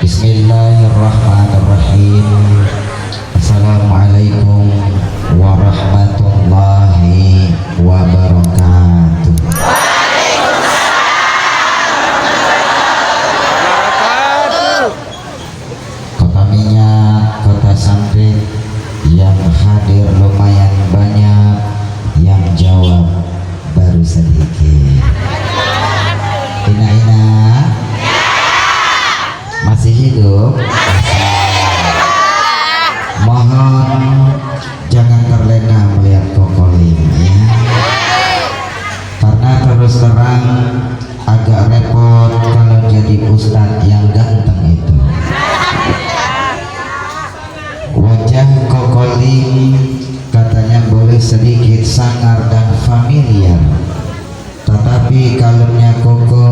Bismillahirrahmanirrahim. Assalamualaikum warahmatullahi wabarakatuh. Kota Minyak, Kota Sampit, yang hadir lumayan banyak, yang jawab baru sedikit. Ina masih hidup? Mohon jangan terlena melihat kokolim ya, karena terus terang agak repot kalau jadi ustadz yang ganteng itu. Wajah kokolim katanya boleh sedikit sangar dan familiar, tetapi kalemnya koko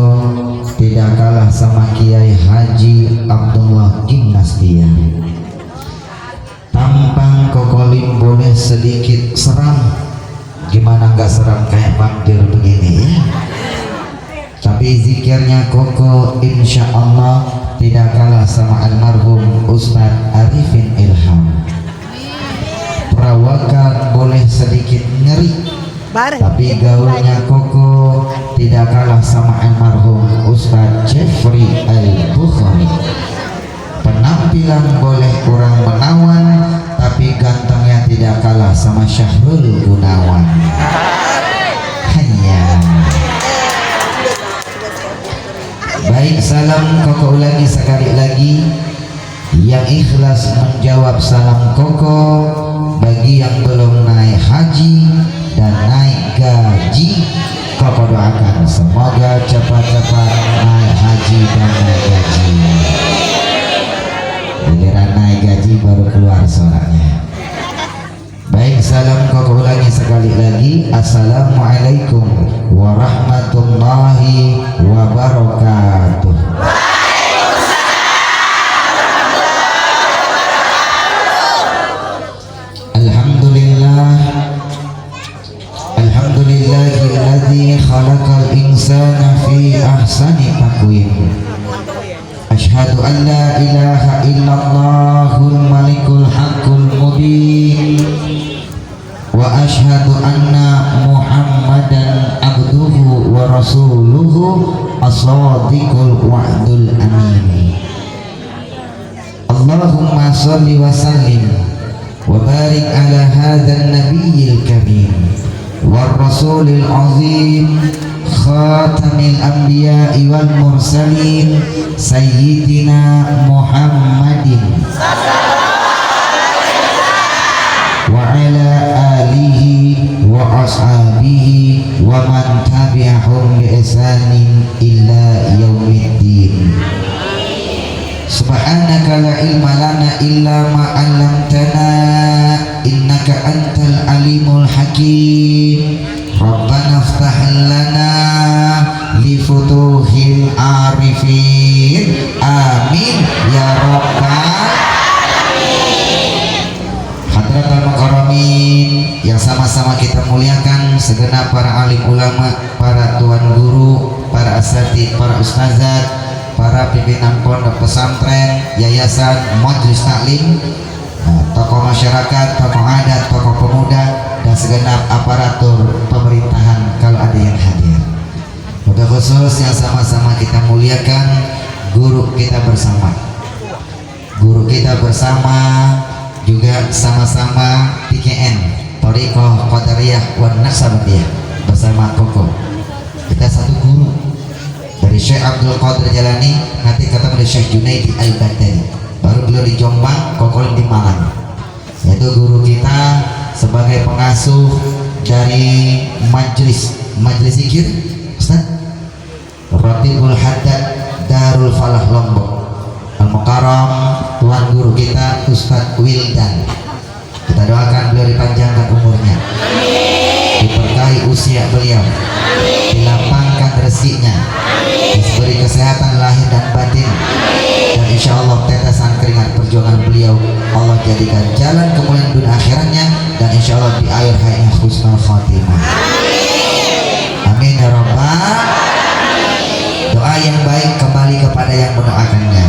tidak kalah sama Kiai Haji Abdullah Gimnastia. Tampang kokolim boleh sedikit seram, gimana nggak seram kayak vampir begini ya, tapi zikirnya koko insya Allah tidak kalah sama almarhum Ustadz Arifin Ilham. Perawakan boleh sedikit ngeri, tapi gaulnya koko tidak kalah sama almarhum Ustadz Jeffrey Al-Bukhari. Penampilan boleh kurang menawan, tapi gantengnya tidak kalah sama Syahrul Gunawan. Hanya baik, salam koko ulangi sekali lagi. Yang ikhlas menjawab salam koko bagi yang belum naik haji dan naik gaji, koko doakan semoga cepat-cepat naik haji dan naik gaji. Giliran naik gaji baru keluar suaranya. Baik, salam koko ulangi sekali lagi. Assalamualaikum warahmatullahi wabarakatuh. Alhamdulillahilladzi khalaqal insana fi ahsani taqwim. Asyhadu an la ilaha illallahul malikul haqqul mubin wa asyhadu anna muhammadan abduhu wa rasuluhu as-sadiqul wa'dul amin. Allahumma shalli wa sallim wa barik ala hadzal nabiyil karim war rasulil azim khatamil anbiya'i wal mursalin sayyidina Muhammadin wa ala alihi wa ashabihi wa man tabi'ahum bi ihsanin illa yaumiddin. Subhanaka la ilma lana illa ma 'allamtana innaka antal alimul hakim. Rabbana iftah lana li futuhil arifin. Amin ya rabbal alamin. Hadratul mukarramin yang sama-sama kita muliakan, segenap para alim ulama, para tuan guru, para asatidz, para ustazat, para pimpinan pondok pesantren, yayasan, majelis taklim, tokoh masyarakat, tokoh adat, tokoh pemuda, dan segenap aparatur pemerintahan kalau ada yang hadir. Moga khusus yang sama-sama kita muliakan guru kita bersama. Guru kita bersama juga sama-sama TKN, Thariqah Qadariyah wan Naqsabandiyah, bersama koko. Kita satu guru. Dari Syekh Abdul Qadir Jalani, nanti ketemu dari Syekh Junaidi Al-Baghdadi, baru beliau di Jombang, kokolim di Malang. Yaitu guru kita sebagai pengasuh dari majelis zikir, Ustaz Ratibul Haddad Darul Falah Lombok, Al-Mukarram tuan guru kita Ustaz Wildan. Kita doakan beliau dipanjangkan umurnya, diberkahi usia beliau, dilapangkan rezekinya, diberi kesehatan lahir dan batin, dan insya Allah tetesan keringat perjuangan beliau Allah jadikan jalan kemuliaan dunia akhiratnya, dan insya Allah di akhir hayatnya husnul khatimah. Amin ya rabbal. Doa yang baik kembali kepada yang mendoakannya.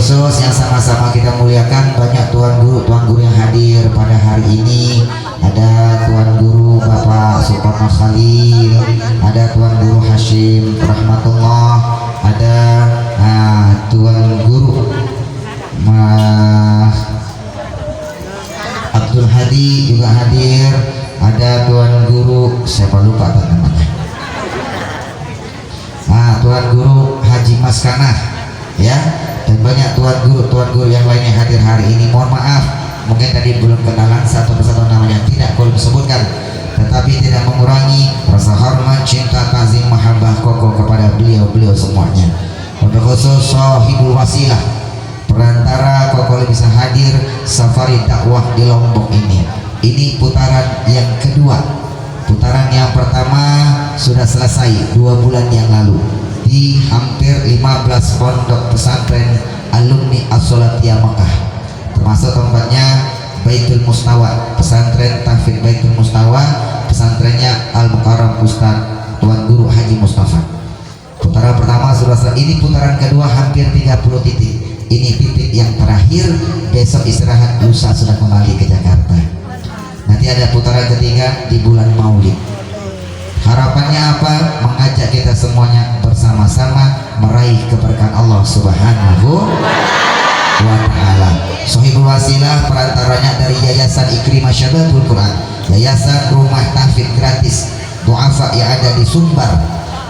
khusus yang sama-sama kita muliakan, banyak tuan guru yang hadir pada hari ini. Ada Tuan Guru Bapak Suparno Khalil, ada Tuan Guru Hashim Rahmatullah, ada Tuan Guru Abdul Hadi juga hadir, ada Tuan Guru siapa lupa namanya, Tuan Guru Haji Maskanah ya, dan banyak tuan guru yang lainnya hadir hari ini. Mohon maaf mungkin tadi belum kenalan satu persatu namanya, tidak perlu disebutkan, tetapi tidak mengurangi rasa hormat, cinta, kasih, mahabbah kokoh kepada beliau semuanya. Untuk khusus sahibul wasilah, perantara kokoh bisa hadir safari dakwah di Lombok ini. Ini putaran yang kedua. Putaran yang pertama sudah selesai 2 bulan yang lalu di hampir 15 pondok pesantren alumni As-Salatiyah Mekah, termasuk tempatnya Baitul Mustawa, pesantren Tahfidz Baitul Mustawa, pesantrennya Al-Mukarram Ustaz Tuan Guru Haji Mustafa. Putaran pertama sudah selesai, ini putaran kedua hampir 30 titik. Ini titik yang terakhir, besok istirahat, lusa sudah kembali ke Jakarta. Nanti ada putaran ketiga di bulan Maulid. Harapannya apa? Mengajak kita semuanya bersama-sama meraih keberkahan Allah Subhanahu wa ta'ala. Sahibul wasilah perantaranya dari Yayasan Ikrimah Syababul Quran, Yayasan Rumah Tahfidz Gratis Du'afa yang ada di Sumbar,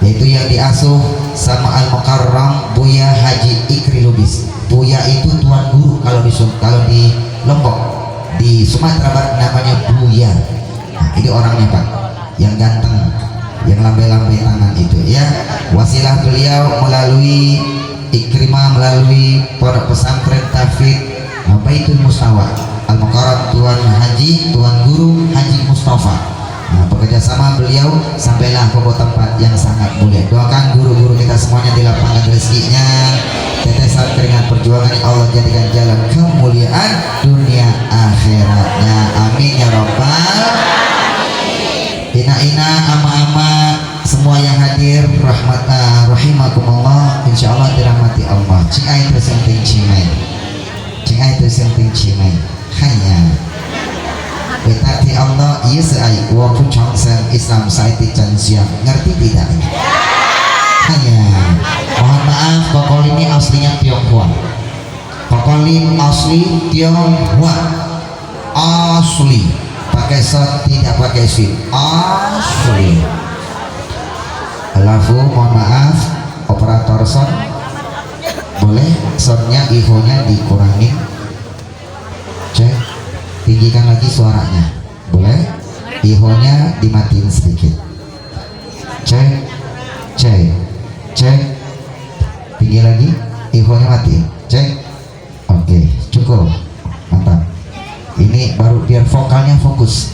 yaitu yang diasuh sama Al-Mukarram Buya Haji Ikri Lubis. Buya itu tuan guru kalau di Lombok, di Sumatera Barat namanya Buya. Ini orangnya Pak, yang ganteng, yang lambai-lambai tangan itu ya. Wasilah beliau melalui Ikrimah, melalui pondok pesantren Tahfidz Baitul Mustawa Al-Mukarram Tuan Guru Haji Mustafa. Bekerja sama beliau sampailah ke tempat yang sangat mulia. Doakan guru-guru kita semuanya dilapangkan rezekinya, tetesan keringat perjuangan Allah jadikan jalan kemuliaan dunia akhiratnya. Amin ya robbal. Ina ama-ama semua yang hadir rahimakumullah, insyaallah dirahmati Allah. Cing ai presenting cimai hanya betati Allah iya seai wapun chongsen Islam saiti siap, ngerti tidak? Hanya mohon maaf, Kokolin ini aslinya Tionghoa. Kokolin asli Tionghoa, asli, pakai shot tidak pakai sim, asli. Alafu mohon maaf, operator sound boleh soundnya ihonya dikurangin, cek, tinggikan lagi suaranya, boleh ihonya dimatiin sedikit, cek, tinggi lagi, ihonya mati, cek, oke, cukup, mantap. Ini baru biar vokalnya fokus.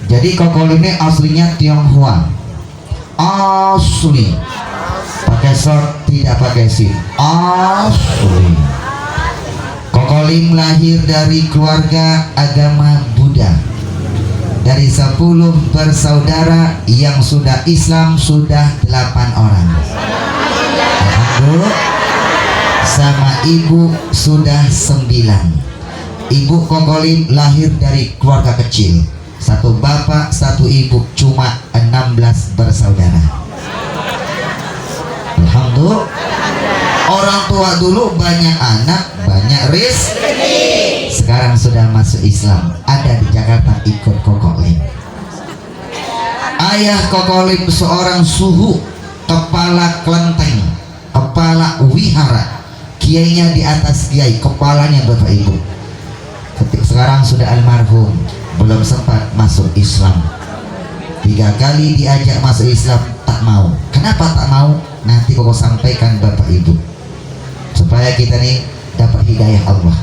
Jadi Kokolin ini aslinya Tionghoa, asli, pakai short tidak pakai sim, asli. Kokolin lahir dari keluarga agama Buddha. Dari 10 bersaudara yang sudah Islam sudah 8 orang. Alhamdulillah. Sama ibu sudah 9. Ibu Kokolin lahir dari keluarga kecil, 1 bapak 1 ibu, cuma 16 bersaudara. Alhamdulillah. Orang tua dulu banyak anak, banyak rezeki. Sekarang sudah masuk Islam, ada di Jakarta ikut Kokolin. Ayah Kokolin seorang suhu, kepala kelenteng, kepala wihara, kiainya di atas kiai, kepalanya Bapak Ibu. Sekarang sudah almarhum, belum sempat masuk Islam. 3 kali diajak masuk Islam tak mau. Kenapa tak mau? Nanti kok sampaikan Bapak Ibu, supaya kita nih dapat hidayah Allah.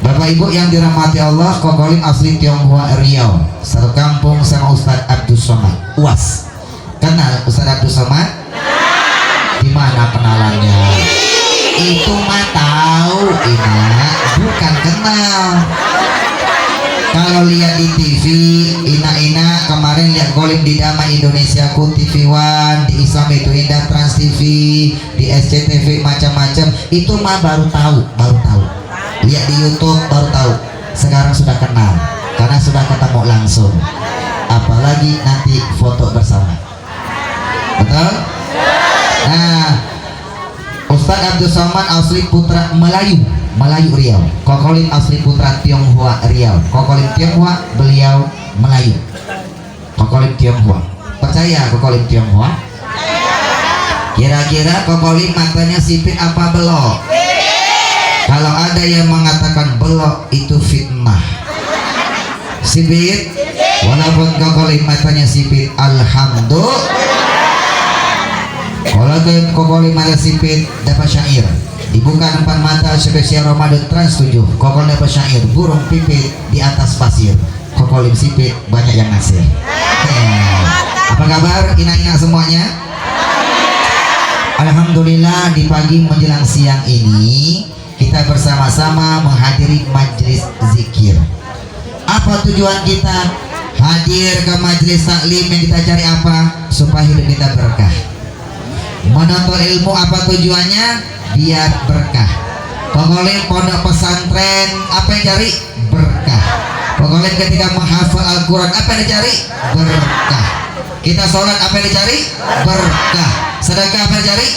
Bapak Ibu yang dirahmati Allah, Kokolin asli Tionghoa Riau, satu kampung sama Ustadz Abdul Somad UAS. Kenal Ustadz Abdul Somad? Di mana kenalannya? Itu mah tahu, Ina, bukan kenal. Kalau lihat di TV, ina-ina kemarin lihat Golim di Damai Indonesia ku TV One, di Islam itu Indah Trans TV, di SCTV macam-macam, itu mah baru tahu. Lihat di YouTube baru tahu. Sekarang sudah kenal karena sudah ketemu langsung. Apalagi nanti foto bersama. Betul? Nah, Ustadz Abdul Somad asli putra Melayu Riau. Kokolim asli putra Tionghoa Riau. Kokolim Tionghoa, beliau Melayu. Kokolim Tionghoa. Percaya Kokolim Tionghoa? Kira-kira Kokolim matanya sipit apa belok? Kalau ada yang mengatakan belok, itu fitnah. Sipit? Walaupun Kokolim matanya sipit, alhamdulillah. Kalau Kokolim mata sipit, dapat syair. Dibuka depan mata spesial Ramadan Trans 7. Kokolim dapat syair, burung pipit di atas pasir. Kokolim sipit, banyak yang ngasih. Apa kabar ina-ina semuanya? Alhamdulillah, di pagi menjelang siang ini kita bersama-sama menghadiri majelis zikir. Apa tujuan kita hadir ke majelis taklim? Yang kita cari apa? Supaya hidup kita berkah. Menuntut ilmu apa tujuannya? Biar berkah. Kokolim pondok pesantren apa yang cari? Berkah. Kokolim ketika menghafal Al-Quran apa yang dicari? Berkah. Kita sholat apa yang dicari? Berkah. Sedekah apa yang dicari?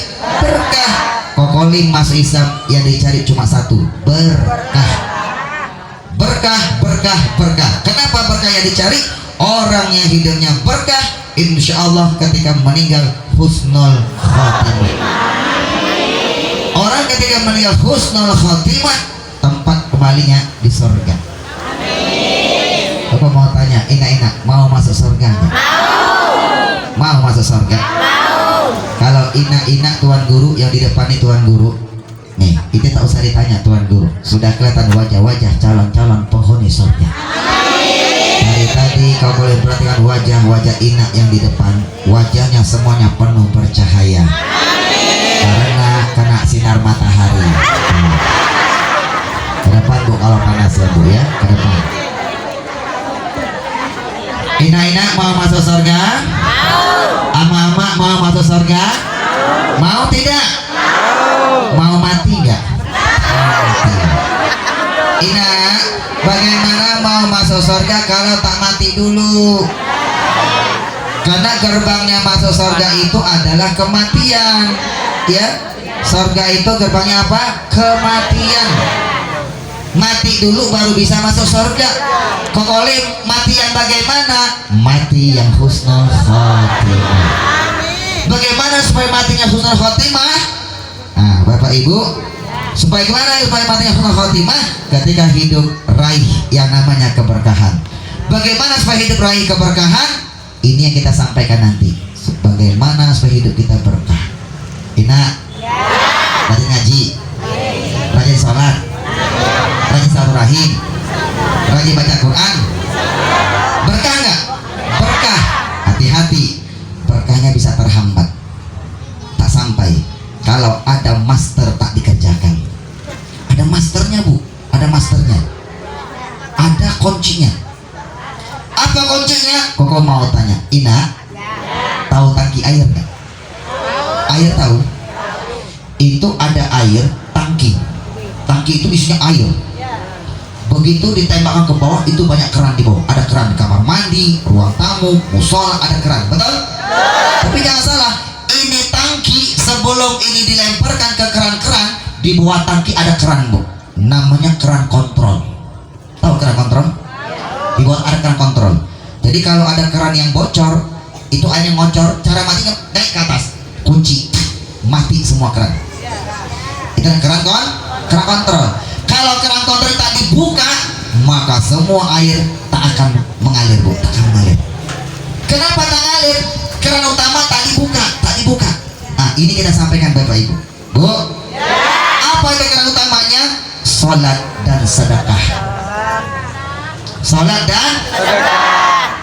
Berkah. Kokolim masuk Islam yang dicari cuma satu, berkah. Berkah. Kenapa berkah yang dicari? Orang yang hidupnya berkah, insya Allah ketika meninggal husnul khotimah. Orang ketika meninggal husnul khotimah, tempat kembalinya di surga. Aku mau tanya, ina-ina mau masuk surga? Mau masuk surga? Kalau ina-ina tuan guru yang di depan ini tuan guru, nih itu tak usah ditanya tuan guru, sudah kelihatan wajah-wajah calon-calon penghuni surga. Dari tadi kau boleh perhatikan wajah-wajah ina yang di depan, wajahnya semuanya penuh bercahaya. Karena kena sinar matahari. Ke depan bu, kalau panas ya bu ya, ke depan. Ina-ina mau masuk surga? Ama-ama mau masuk surga? Mau tidak? Mau mati nggak? Ina, bagaimana mau masuk surga kalau tak mati dulu? Karena gerbangnya masuk surga itu adalah kematian. Ya, surga itu gerbangnya apa? Kematian. Mati dulu baru bisa masuk surga. Kokolim mati yang bagaimana? Mati yang husnul khotimah. Bagaimana supaya matinya husnul khotimah? Nah, Bapak Ibu, supaya gimana supaya matinya husnul khotimah? Ketika hidup raih yang namanya keberkahan. Bagaimana supaya hidup raih keberkahan? Ini yang kita sampaikan nanti. Bagaimana supaya hidup kita berkah? Ina, rajin ngaji, rajin sholat, rajin silaturahim, rajin baca Quran. Berkah nggak? Berkah. Hati-hati, berkahnya bisa terhambat, tak sampai kalau ada master tak dikerjakan. Ada masternya bu, ada masternya, ada kuncinya. Apa kuncinya? Koko mau tanya, Ina, tahu tangki air nggak? Air tahu? Itu ada air tangki. Tangki itu isinya air. Begitu ditembakkan ke bawah, itu banyak keran di bawah. Ada keran di kamar mandi, ruang tamu, musola, ada keran. Betul? Tapi jangan salah, ini tangki sebelum ini dilemparkan ke keran-keran, di bawah tangki ada keran bu. Namanya keran kontrol. Tahu keran kontrol? Di bawah ada keran kontrol. Jadi kalau ada keran yang bocor, itu airnya ngocor, cara matinya naik ke atas. Kunci, mati semua keran. Itu keran kontrol. Kalau keran kontrol tak dibuka, maka semua air tak akan mengalir bu, tak akan mengalir. Kenapa tak mengalir? Keran utama tak dibuka. Nah, ini kita sampaikan Bapak Ibu. Bu, apa itu keran utamanya? Salat dan sedekah. Salat dan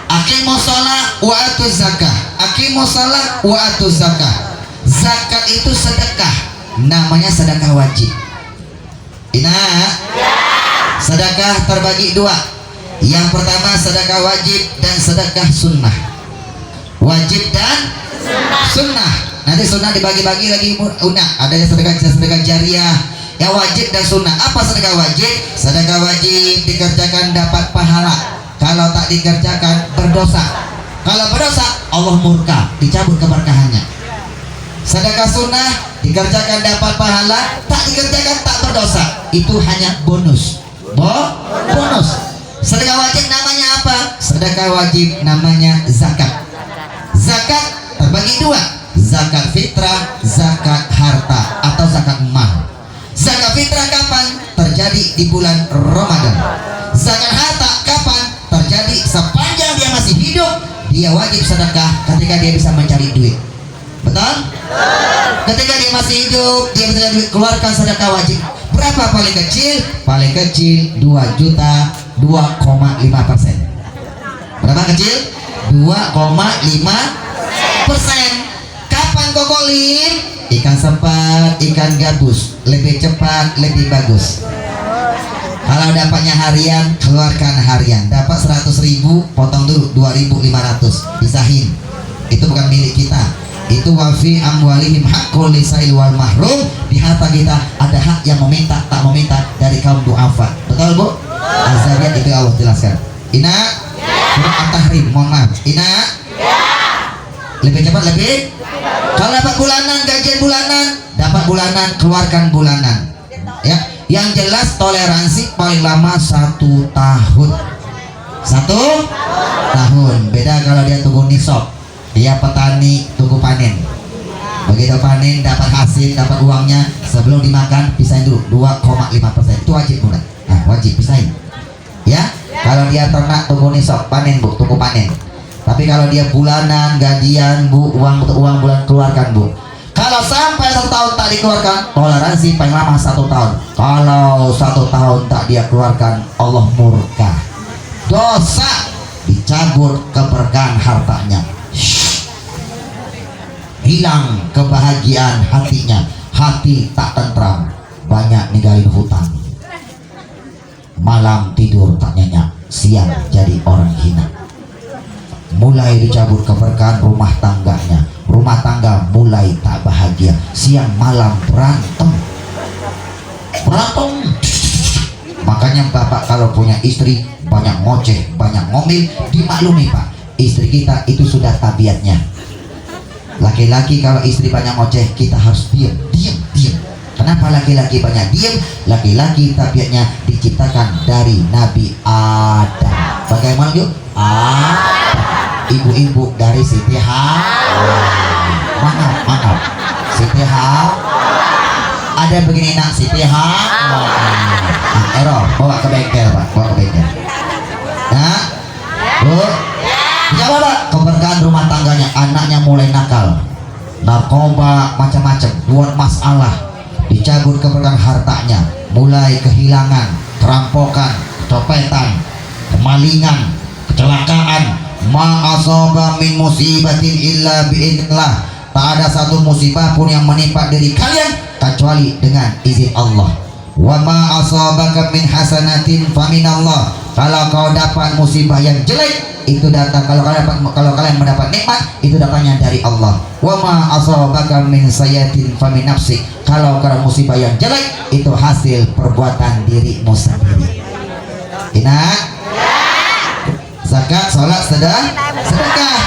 aqimus shalah wa atuz zakah. Aqimus shalah wa atuz zakah. Zakat itu sedekah, namanya sedekah wajib. Ina, sedekah terbagi dua. Yang pertama sedekah wajib dan sedekah sunnah. Wajib dan sunnah. Nanti sunnah dibagi-bagi lagi unak. Ada yang sedekah jariah, yang wajib dan sunnah. Apa sedekah wajib? Sedekah wajib dikerjakan dapat pahala. Kalau tak dikerjakan berdosa. Kalau berdosa Allah murka, dicabut keberkahannya. Sedekah sunnah dikerjakan dapat pahala, tak dikerjakan tak berdosa. Itu hanya bonus. Bonus. Sedekah wajib namanya apa? Sedekah wajib namanya zakat. Zakat terbagi dua, zakat fitrah, zakat harta atau zakat mal. Zakat fitrah kapan? Terjadi di bulan Ramadan. Zakat harta kapan? Terjadi sepanjang dia masih hidup. Dia wajib sedekah ketika dia bisa mencari duit. Betul? Ketika dia masih hidup, dia bisa duit, keluarkan sedekah wajib. Berapa paling kecil? Paling kecil 2 juta 2,5%. Berapa kecil? 2,5%. Kapan kokolin? Ikan sepat, ikan gabus, lebih cepat, lebih bagus. Kalau dapatnya harian, keluarkan harian. Dapat 100.000, potong dulu 2.500, pisahin. Itu bukan milik kita. Itu wafi amwalihim haqqul lisail wal mahrum. Di harta kita ada hak yang meminta, tak meminta dari kaum duafa. Betul Bu? Az-Zariyat itu Allah jelaskan. Ina? Surat At-Tahrim, mohon maaf. Ina? Lebih cepat lebih? Kalau dapat bulanan, gajian bulanan, dapat bulanan, keluarkan bulanan. Ya, yang jelas toleransi paling lama 1 tahun. 1 tahun. Beda kalau dia tunggu nisab. Dia petani tunggu panen. Begitu panen dapat hasil, dapat uangnya, sebelum dimakan pisahin dulu 2,5%. Itu wajib mulai. Nah, wajib pisahin. Ya, kalau dia ternak tunggu nisab, panen Bu, tunggu panen. Tapi kalau dia bulanan, gajian Bu, uang bulan keluarkan Bu. Kalau sampai 1 tahun tak dikeluarkan, toleransi paling lama 1 tahun. Kalau 1 tahun tak dia keluarkan, Allah murka. Dosa, dicabut keberkahan hartanya. Hilang kebahagiaan hatinya, hati tak tentram, banyak ninggalin hutang. Malam tidur tak nyenyak, siang jadi orang hina. Mulai dicabut keberkahan rumah tangganya, rumah tangga mulai tak bahagia, siang malam berantem. Makanya bapak kalau punya istri banyak ngoceh, banyak ngomel, dimaklumi Pak, istri kita itu sudah tabiatnya. Laki-laki kalau istri banyak ngoceh, kita harus diam. Kenapa laki-laki banyak diam? Laki-laki tabiatnya diciptakan dari Nabi Adam. Bagaimana yuk? Ibu-ibu dari Siti Maaf Siti ada begini nak Siti error, bawa ke bengkel Pak, bawa ke bengkel. Nah Bu, siapa Pak? Keberkahan rumah tangganya, anaknya mulai nakal, narkoba, macam-macam, buat masalah, dicabut keberkahan hartanya, mulai kehilangan, kerampokan, copetan, kemalingan, kecelakaan. Ma asaba min musibatin illa bi'idznillah. Tak ada satu musibah pun yang menimpa diri kalian kecuali dengan izin Allah. Wa ma asabaka min hasanatin faminallah. Kalau kau dapat musibah yang jelek, itu datang, kalau kalian mendapat nikmat, itu datangnya dari Allah. Wa ma asabaka min sayyi'atin famin nafsik. Kalau musibah yang jelek, itu hasil perbuatan dirimu sendiri. Ingat, zakat, salat, sedekah.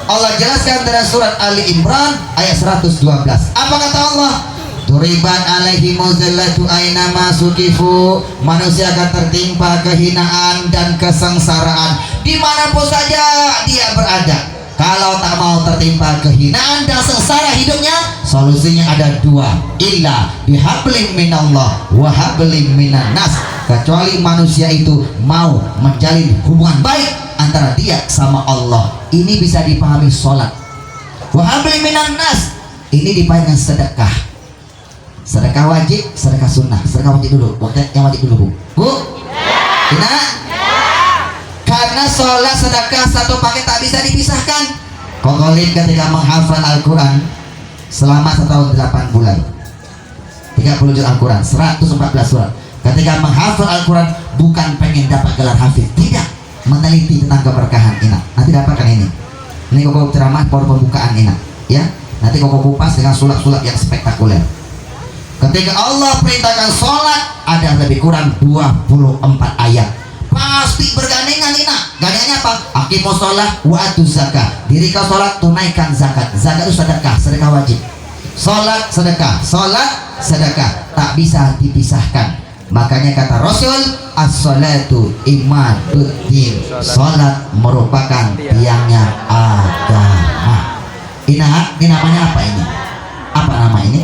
Allah jelaskan dalam surat Ali Imran ayat 112. Apa kata Allah? Turiban alaihimul zillatu ainama sukifu. Manusia akan tertimpa kehinaan dan kesengsaraan dimanapun saja dia berada. Kalau tak mau tertimpa kehinaan dan sengsara hidupnya, solusinya ada 2. Illa bihablim minallah wa hablim minan nas. Kecuali manusia itu mau menjalin hubungan baik antara dia sama Allah. Ini bisa dipahami sholat. Wa hablim minan nas. Ini dipahami dengan sedekah. Sedekah wajib, sedekah sunnah. Sedekah wajib dulu. Waktu yang wajib dulu Bu. Tidak? Karena sholat sedekah satu paket tak bisa dipisahkan. Kokolin ketika menghafal Al-Quran selama 1 tahun 8 bulan, 30 juz Al-Quran, 114 surat. Ketika menghafal Al-Quran bukan pengen dapat gelar hafiz, tidak, meneliti tentang keberkahan Ina. Nanti dapatkan ini kok ceramah power pembukaan Ina ya. Nanti kok kupas dengan sulap-sulap yang spektakuler. Ketika Allah perintahkan sholat, ada lebih kurang 24 ayat. Pasti bergandengan Ina. Gandengannya apa? Aqimus sholat wa atuz zakat. Diri kau sholat, tunaikan zakat. Zakat itu sedekah, sedekah wajib. Sholat sedekah, sholat sedekah, tak bisa dipisahkan. Makanya kata Rasul, as-sholatu imaduddin. Sholat merupakan tiangnya agama. Ina, ini namanya apa ini? Apa nama ini?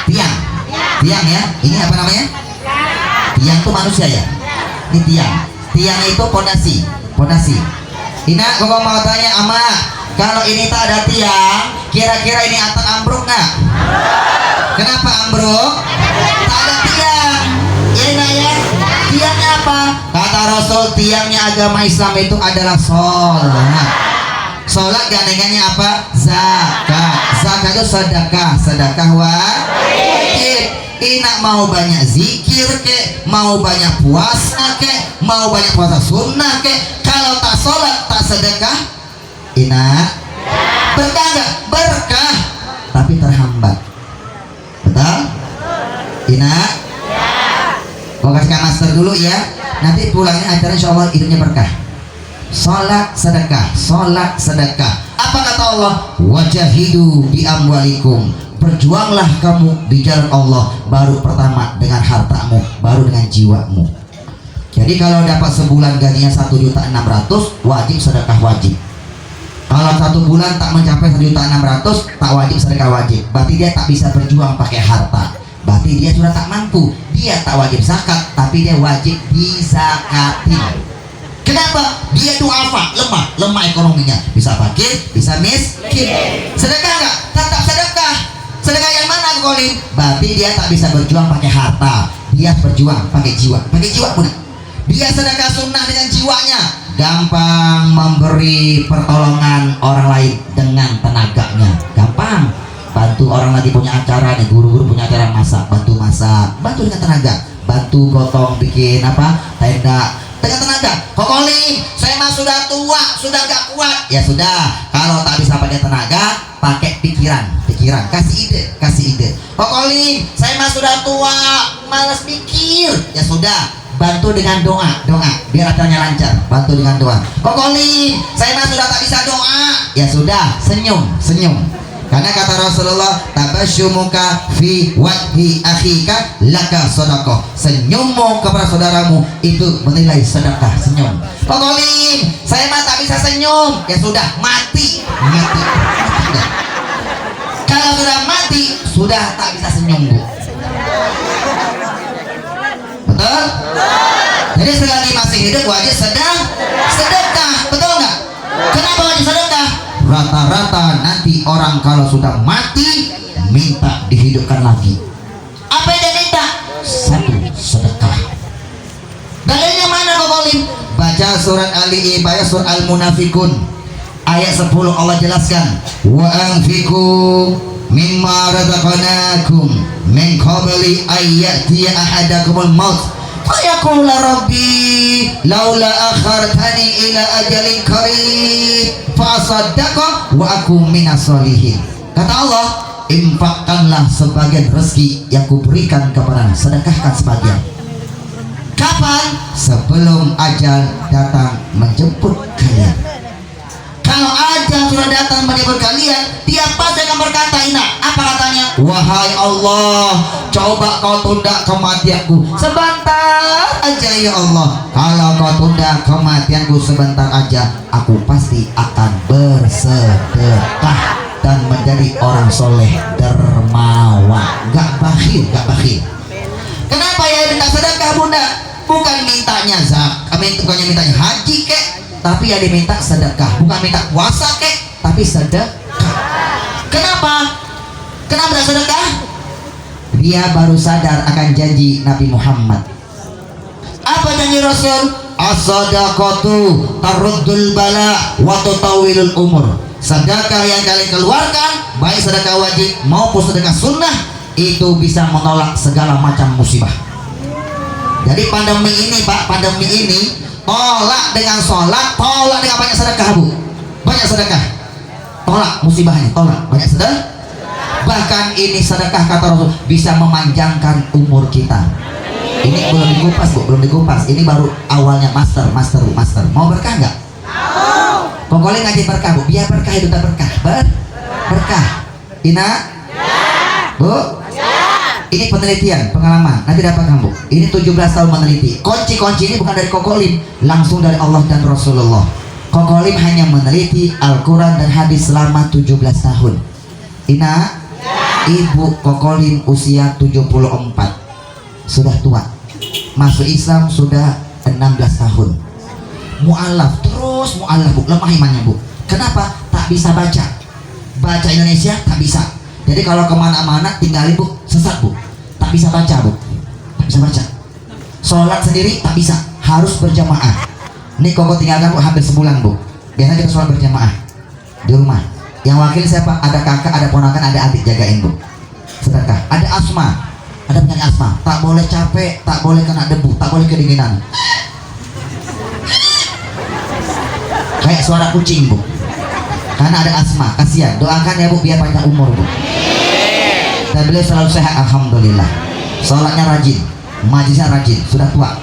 Tiang. Tiang ya. Ini apa namanya? Tiang itu manusia ya. Ini tiang. Tiang itu pondasi. Pondasi. Ina, kok mau tanya ama, kalau ini tak ada tiang, kira-kira ini atap ambruk nggak? Kenapa ambruk? Tak ada tiang. Ya Ina ya. Tiangnya apa? Kata Rasul, tiangnya agama Islam itu adalah sholat. Sholat gandengannya apa? Zakat. Zakat itu sedekah. Sedekah wajib. Ina mau banyak zikir ke, mau banyak puasa ke, mau banyak puasa sunnah ke, kalau tak sholat, tak sedekah, Ina berkah nggak? Berkah, tapi terhambat. Betul? Ina mau kasihkan master dulu ya. Nanti pulangnya acara insya Allah hidupnya berkah. Sholat sedekah, sholat sedekah. Apa kata Allah? Wajahidu bi amwalikum. Berjuanglah kamu di jalan Allah. Baru pertama dengan hartamu, baru dengan jiwamu. Jadi kalau dapat sebulan gajinya 1.600.000, wajib sedekah wajib. Kalau 1 bulan tak mencapai 1.600.000, tak wajib sedekah wajib. Berarti dia tak bisa berjuang pakai harta. Berarti dia sudah tak mampu. Dia tak wajib zakat, tapi dia wajib dizakatin. Kenapa? Dia duafa, lemah ekonominya. Bisa fakir, bisa miskin. Sedekah nggak? Tetap sedekah. Sedekah yang mana Kolim? Berarti dia tak bisa berjuang pakai harta. Dia berjuang pakai jiwa. Pakai jiwa pun. Dia sedekah sunnah dengan jiwanya. Gampang memberi pertolongan orang lain dengan tenaganya. Gampang. Bantu orang lagi punya acara nih, guru-guru punya acara masak, bantu dengan tenaga. Bantu gotong bikin apa? Tenda dengan tenaga. Kokolim, saya mah sudah tua, sudah gak kuat. Ya sudah, kalau tak bisa pakai tenaga, pakai pikiran. Kasih ide. Kokolim, saya mah sudah tua, malas pikir. Ya sudah, bantu dengan doa, biar acaranya lancar. Bantu dengan doa. Kokolim, saya mah sudah tak bisa doa. Ya sudah, senyum. Karena kata Rasulullah, tabasyumuka fi wajhi akhika laka sedekah. Senyummu kepada saudaramu itu menilai sedekah. Senyum. Kokolim, saya mah tak bisa senyum. Ya sudah, mati. Kalau sudah mati, sudah tak bisa senyum, Bu. Betul? Jadi selagi masih hidup wajib sedekah. Betul nggak? Kenapa wajib sedekah? Rata-rata nanti orang kalau sudah mati minta dihidupkan lagi. Apa yang dia minta? 1, sedekah. Dalilnya mana Kokolim? Baca surat Ali Imran, surat Al-Munafikun ayat 10. Allah jelaskan, wa anfiqu mimma razaqnakum min qabli ayyatiya ahadakumul maut fayaqula rabbi laula akhartani ila ajalin qarib fasaddaqa wa akum minas solihin. Kata Allah, infakkanlah sebagian rezeki yang kuberikan kepadamu, sedekahkan sebagian. Kapan? Sebelum ajal datang menjemput kalian. Kalau ajal sudah datang menjemput kalian, dia pasti akan berkata, Ina, apa katanya? Wahai Allah, coba kau tunda kematianku sebentar aja ya Allah. Kalau kau tunda kematianku sebentar aja, aku pasti akan bersedekah dan menjadi orang soleh dermawan. Gak bakhil. Kenapa ya minta sedekah, Bunda? Bukan mintanya zakat, bukannya mintanya haji kek, tapi ya diminta sedekah. Bukan minta puasa kek, tapi sedekah. Kenapa sedekah? Dia baru sadar akan janji Nabi Muhammad. Apa janji Rasul? As-sadaqatu taruddul bala wa tutawilul umur. Sedekah yang kalian keluarkan, baik sedekah wajib maupun sedekah sunnah, itu bisa menolak segala macam musibah. Jadi pandemi ini Pak, pandemi ini tolak dengan sholat, tolak dengan banyak sedekah Bu, banyak sedekah, tolak musibahnya, tolak banyak sedekah. Bahkan ini sedekah kata Rasul bisa memanjangkan umur kita. Ini belum dikupas Bu, belum dikupas. Ini baru awalnya master. Mau berkah nggak? Pokoknya ngaji berkah Bu, biar berkah itu tak berkah, berkah. Ina, Bu, ini penelitian, pengalaman. Nanti dapat kamu. Ini 17 tahun meneliti. Kunci-kunci ini bukan dari Kokolim, langsung dari Allah dan Rasulullah. Kokolim hanya meneliti Al-Quran dan hadis selama 17 tahun. Ina, Ibu Kokolim usia 74, sudah tua. Masuk Islam sudah 16 tahun. Mu'alaf, terus mu'alaf Bu, lemah imannya Bu. Kenapa? Tak bisa baca Indonesia, tak bisa. Jadi kalau kemana-mana tinggalin Bu, sesat Bu, tak bisa baca Bu, tak bisa baca. Sholat sendiri tak bisa, harus berjamaah. Ini Koko tinggalkan Bu hampir sebulan Bu. Biasanya kita sholat berjamaah di rumah. Yang wakil siapa? Ada kakak, ada ponakan, ada adik jagain Bu. Sedekah. Ada asma, ada penyakit asma, tak boleh capek, tak boleh kena debu, tak boleh kedinginan. Kayak suara kucing Bu, karena ada asma. Kasihan, doakan ya Bu biar panjang umur Bu. Dan beliau selalu sehat alhamdulillah. Sholatnya rajin, majlisnya rajin, sudah tua.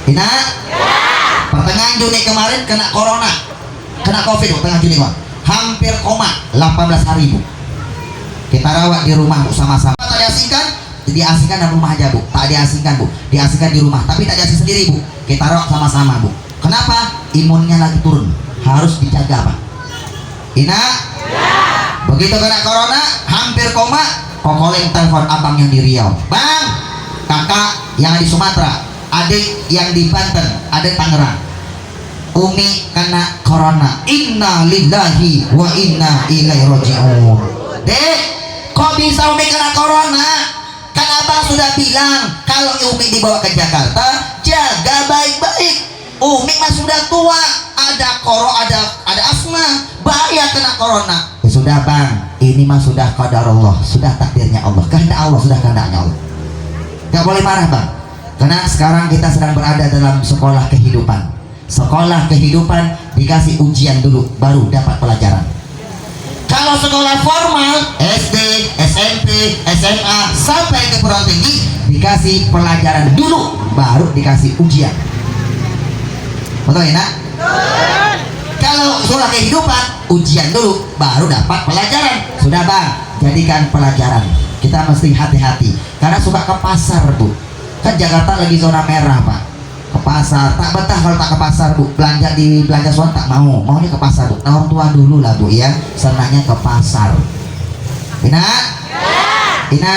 Ina, pertengahan Juni kemarin kena corona, kena covid Bu, tengah Juni Pak. Hampir koma 18 hari Bu. Kita rawat di rumah Bu sama-sama. Tak diasingkan dalam rumah aja Bu. Tak diasingkan Bu, diasingkan di rumah. Tapi tak diasing sendiri Bu. Kita rawat sama-sama Bu. Kenapa? Imunnya lagi turun, harus dijaga Pak. Ina, begitu kena corona, hampir koma, Kokoling telepon abang yang di Riau. Bang, kakak yang di Sumatera, adik yang di Banten, adik Tangerang. Umi kena corona. Inna lillahi wa inna ilaihi raji'un. Dek, kok bisa Umi kena corona? Kan abang sudah bilang kalau Umi dibawa ke Jakarta, jaga baik-baik. Umi mah sudah tua, ada asma, bahaya kena corona. Ya sudah Bang, ini mah sudah qadar Allah, sudah takdirnya Allah, kehendak Allah, sudah kehendaknya Allah. Gak boleh marah Bang, karena sekarang kita sedang berada dalam sekolah kehidupan. Sekolah kehidupan dikasih ujian dulu, baru dapat pelajaran. Kalau sekolah formal, SD, SMP, SMA sampai ke perguruan tinggi, dikasih pelajaran dulu, baru dikasih ujian. Betul ya Nak? Kalau sekolah kehidupan, ujian dulu, baru dapat pelajaran. Sudah Bang, jadikan pelajaran. Kita mesti hati-hati, karena suka ke pasar Bu. Kan Jakarta lagi zona merah Pak. Ke pasar, tak betah kalau tak ke pasar Bu. Belanja di belanja suan tak maunya ke pasar Bu. Nah, orang tua dulu lah Bu ya, senangnya ke pasar. Ina? Ina?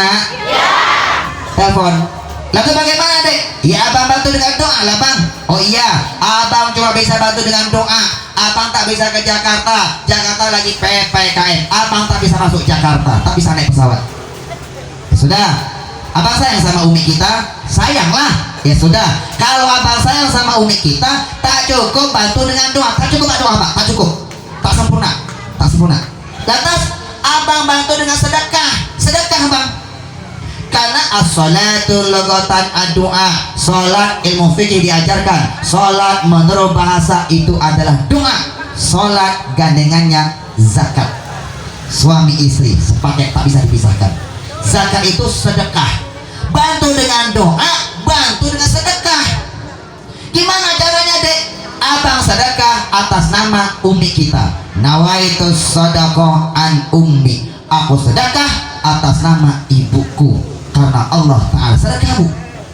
Telepon. Lalu bagaimana Dek? Ya abang bantu dengan doa lah Bang. Oh iya, abang cuma bisa bantu dengan doa. Abang tak bisa ke Jakarta, Jakarta lagi PPKM. Abang tak bisa masuk Jakarta, tak bisa naik pesawat. Ya sudah, abang sayang sama umi kita, sayanglah. Ya sudah, kalau abang sayang sama umi kita, tak cukup bantu dengan doa. Tak cukup doa Pak, tak cukup, tak sempurna, tak sempurna. Lantas abang bantu dengan sedekah. Sedekah Bang, karena as-salatu logatan ad-doa. Salat ilmu fikih diajarkan, salat menurut bahasa itu adalah doa. Salat gandengannya zakat. Suami istri sepaket, tak bisa dipisahkan. Zakat itu sedekah. Bantu dengan doa, bantu dengan sedekah. Gimana caranya Dek? Abang sedekah atas nama umi kita. Nawaitu sadaqah an ummi. Aku sedekah atas nama ibuku, karena Allah Ta'ala. Sedekah Bu.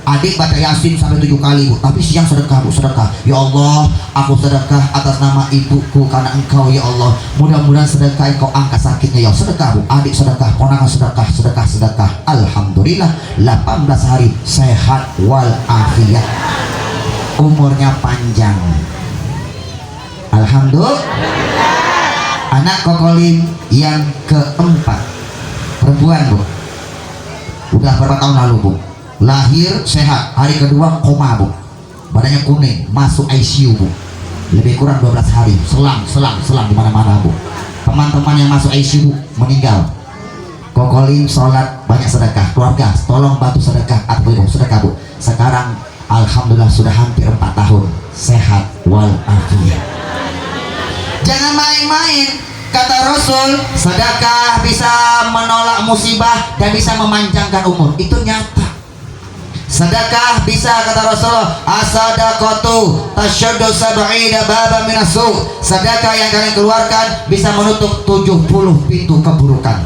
Adik baca Yasin sampai 7 kali Bu, tapi siang sedekah Bu, sedekah. Ya Allah, aku sedekah atas nama ibuku, karena Engkau ya Allah. Mudah-mudahan sedekah Engkau angkat sakitnya ya. Sedekah Bu, adik sedekah, ponakan sedekah, sedekah. Alhamdulillah 18 hari sehat walafiat, umurnya panjang. Alhamdulillah. Anak Kokolim yang keempat, perempuan Bu. Udah berapa tahun lalu Bu, lahir sehat, hari kedua koma Bu, badannya kuning, masuk ICU Bu, lebih kurang 12 hari, selang di mana-mana Bu. Teman-teman yang masuk ICU meninggal. Kokolim sholat, banyak sedekah, keluarga tolong bantu sedekah atau sedekah Bu. Sekarang Alhamdulillah sudah hampir 4 tahun sehat walafiat. Jangan main-main. Kata Rasul, sedekah bisa menolak musibah dan bisa memanjangkan umur. Itu nyata. Sedekah bisa, kata Rasulullah, as-sadaqatu tasyaddu sab'ina baban minasu. Sedekah yang kalian keluarkan bisa menutup 70 pintu keburukan.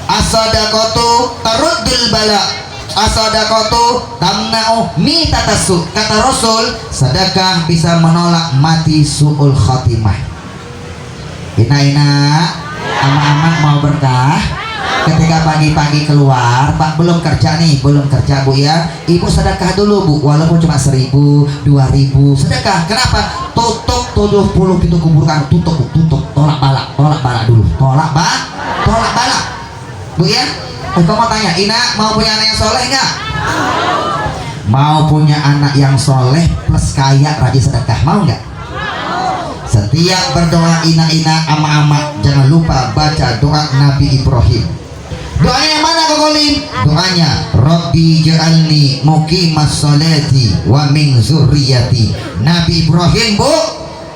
As-sadaqatu taruddul bala, as-sadaqatu tamna'u mitatasu. Kata Rasul, sedekah bisa menolak mati su'ul khatimah. Ina amak-amak mau berkah. Ketika pagi-pagi keluar, Pak belum kerja nih, belum kerja Bu ya, Ibu sedekah dulu Bu, walaupun cuma 1.000, 2.000 sedekah. Kenapa? Tutup 70 pintu keburukan. Tutup Bu, tutup. Tolak balak dulu. Tolak balak Bu ya. Kau mau tanya, Ina mau punya anak yang soleh nggak? Mau punya anak yang soleh plus kaya, rajin sedekah, mau nggak? Setiap berdoa ina ama-ama jangan lupa baca doa Nabi Ibrahim. Doanya yang mana Kak Kolim? Doanya Rabbi ja'alni muqimas sholati wa min zurriyati. Nabi Ibrahim Bu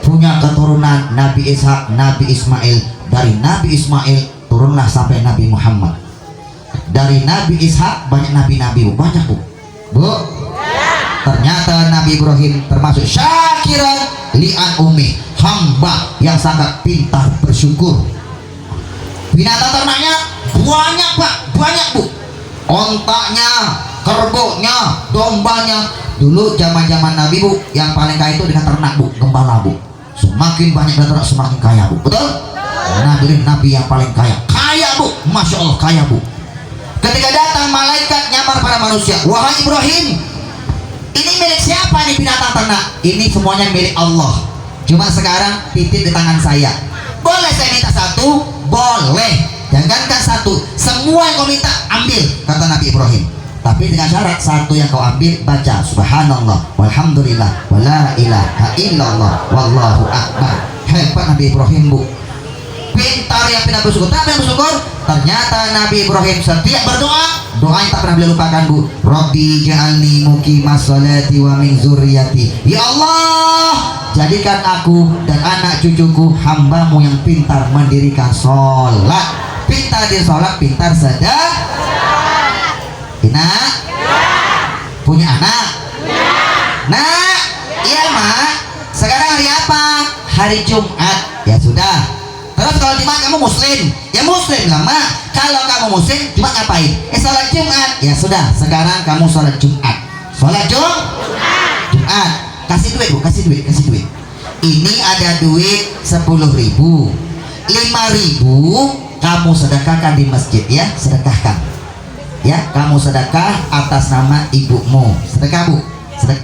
punya keturunan Nabi Ishak, Nabi Ismail. Dari Nabi Ismail turunlah sampai Nabi Muhammad. Dari Nabi Ishak banyak nabi-nabi Bu, banyak Bu. Ternyata Nabi Ibrahim termasuk syakiran li'an umi, hamba yang sangat pintar bersyukur. Binatang ternaknya banyak Pak, banyak Bu. Ontaknya, kerbaunya, dombanya. Dulu zaman-zaman Nabi Bu, yang paling kaya itu dengan ternak Bu, gembala Bu. Semakin banyak ternak semakin kaya Bu, betul? Nabi yang paling kaya Bu, Masya Allah kaya Bu. Ketika datang malaikat nyamar pada manusia, wahai Ibrahim, ini milik siapa nih binatang ternak? Ini semuanya milik Allah. Cuma sekarang titip di tangan saya. Boleh saya minta satu? Boleh. Jangankan satu, semua yang kau minta ambil, kata Nabi Ibrahim. Tapi dengan syarat satu yang kau ambil baca subhanallah walhamdulillah wala ilaha illallah wallahu akbar. Hebat Nabi Ibrahim Bu. Pintar yang pintar bersyukur. Tapi yang bersyukur, ternyata Nabi Ibrahim setiap berdoa, doa yang tak pernah beliau lupakan Bu. Rabbi ja'alni muqimas sholati wa min zurriyati. Ya Allah, jadikan aku dan anak cucuku hambamu yang pintar mendirikan sholat. Pintar di sholat, pintar sedekah. Ina punya anak? Nah, iya Mak. Sekarang hari apa? Hari Jumat. Ya sudah. Terus kalau Jumat kamu muslim, ya muslim lah Mak. Kalau kamu muslim, Jumat ngapain? Sholat Jumat. Ya sudah, sekarang kamu sholat Jumat. Sholat Jumat. Kasih duit Bu, kasih duit. Ini ada duit 10.000, 5.000 kamu sedekahkan di masjid ya, sedekahkan. Ya, kamu sedekah atas nama ibumu. Sedekah Bu.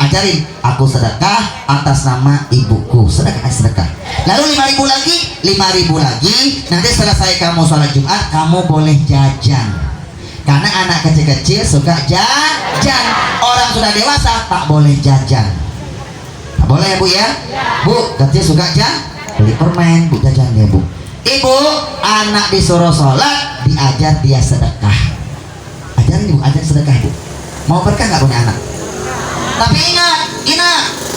Ajarin, aku sedekah atas nama ibuku. Sedekah. Lalu 5.000 lagi. Nanti selesai kamu sholat Jumat, kamu boleh jajan. Karena anak kecil-kecil suka jajan. Orang sudah dewasa tak boleh jajan. Tak boleh ya Bu ya? Bu, kecil suka beli permen, Bu jajan ya Bu. Ibu, anak disuruh sholat, diajar dia sedekah. Ajarin Ibu, ajar sedekah Bu. Mau berkah nggak punya anak? Tapi ingat,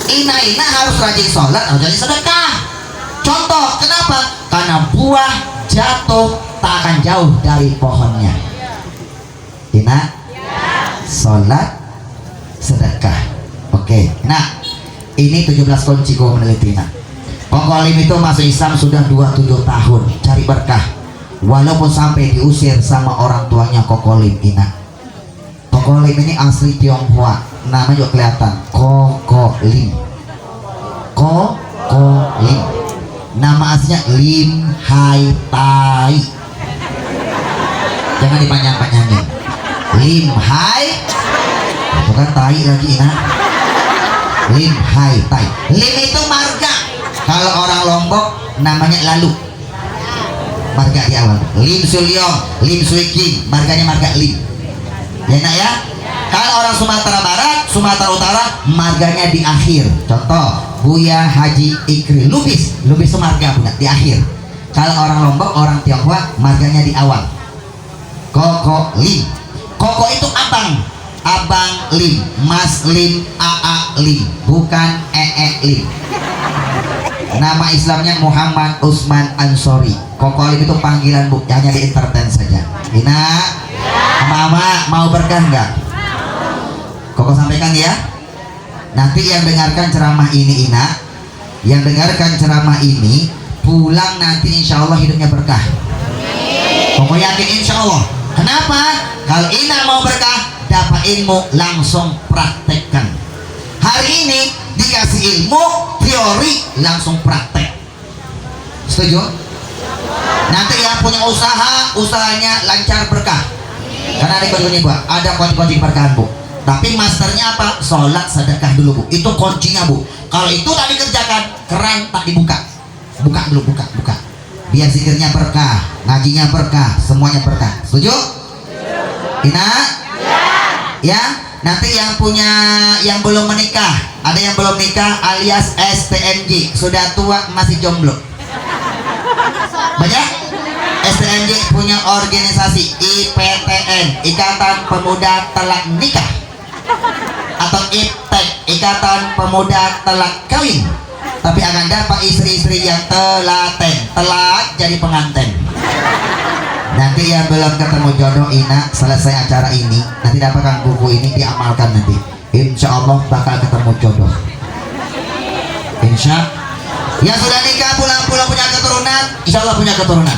Ina harus rajin sholat, harus rajin sedekah. Contoh, kenapa? Karena buah jatuh tak akan jauh dari pohonnya. Ina, sholat, sedekah. Oke, nah ini 17 kunci gua meneliti Ina. Kokolim itu masuk Islam sudah 27 tahun, cari berkah. Walaupun sampai diusir sama orang tuanya Kokolim Ina. Kokolim ini asli Tionghoa, namanya juga kelihatan, Kokolim. Nama aslinya Lim Hai Tai. Jangan dipanjang-panjangin. Lim Hai, bukan Tai lagi Ina. Lim Hai Tai. Lim itu marga. Kalau orang Lombok namanya Lalu. Marga di awal. Lim Sulyong, Lim Suiking, marganya marga Lim. Ya Nak ya. Kalau orang Sumatera Barat, Sumatera Utara, marganya di akhir. Contoh, Buya Haji Ikri Lubis itu marga punya di akhir. Kalau orang Lombok, orang Tionghoa, marganya di awal. Koko Lim. Koko itu abang. Abang Lim, Mas Lim, AA Lim, bukan Lim. Nama Islamnya Muhammad Usman Ansori. Koko Lim itu panggilan bu, hanya di entertain saja. Ina, mama mau berkah nggak? Koko sampaikan ya. Nanti yang dengarkan ceramah ini Ina, yang dengarkan ceramah ini pulang nanti insya Allah hidupnya berkah. Koko yakin insya Allah. Kenapa? Kalau Ina mau berkah, dapat ilmu, langsung praktekkan. Hari ini dikasih ilmu teori, langsung praktek. Setuju? Nanti yang punya usaha, usahanya lancar berkah. Karena ada kunci bu, ada kunci berkah bu. Tapi masternya apa? Sholat sedekah dulu bu. Itu kuncinya bu. Kalau itu tak dikerjakan, keran tak dibuka. Buka dulu, buka. Biar zikirnya berkah, ngajinya berkah, semuanya berkah. Setuju? Ina? Ya. Nanti yang belum menikah, ada yang belum nikah alias STMJ, sudah tua masih jomblo. Banyak? STMJ punya organisasi IPTN, Ikatan Pemuda Telah Nikah, atau IPTEK, Ikatan Pemuda Telah Kawin. Tapi akan dapat istri-istri yang telaten, telat jadi pengantin. Nanti yang belum ketemu jodoh Ina, selesai acara ini nanti dapatkan buku ini, diamalkan nanti. Insya Allah bakal ketemu jodoh. Insya. Yang sudah nikah pulang-pulang punya keturunan, insya Allah punya keturunan.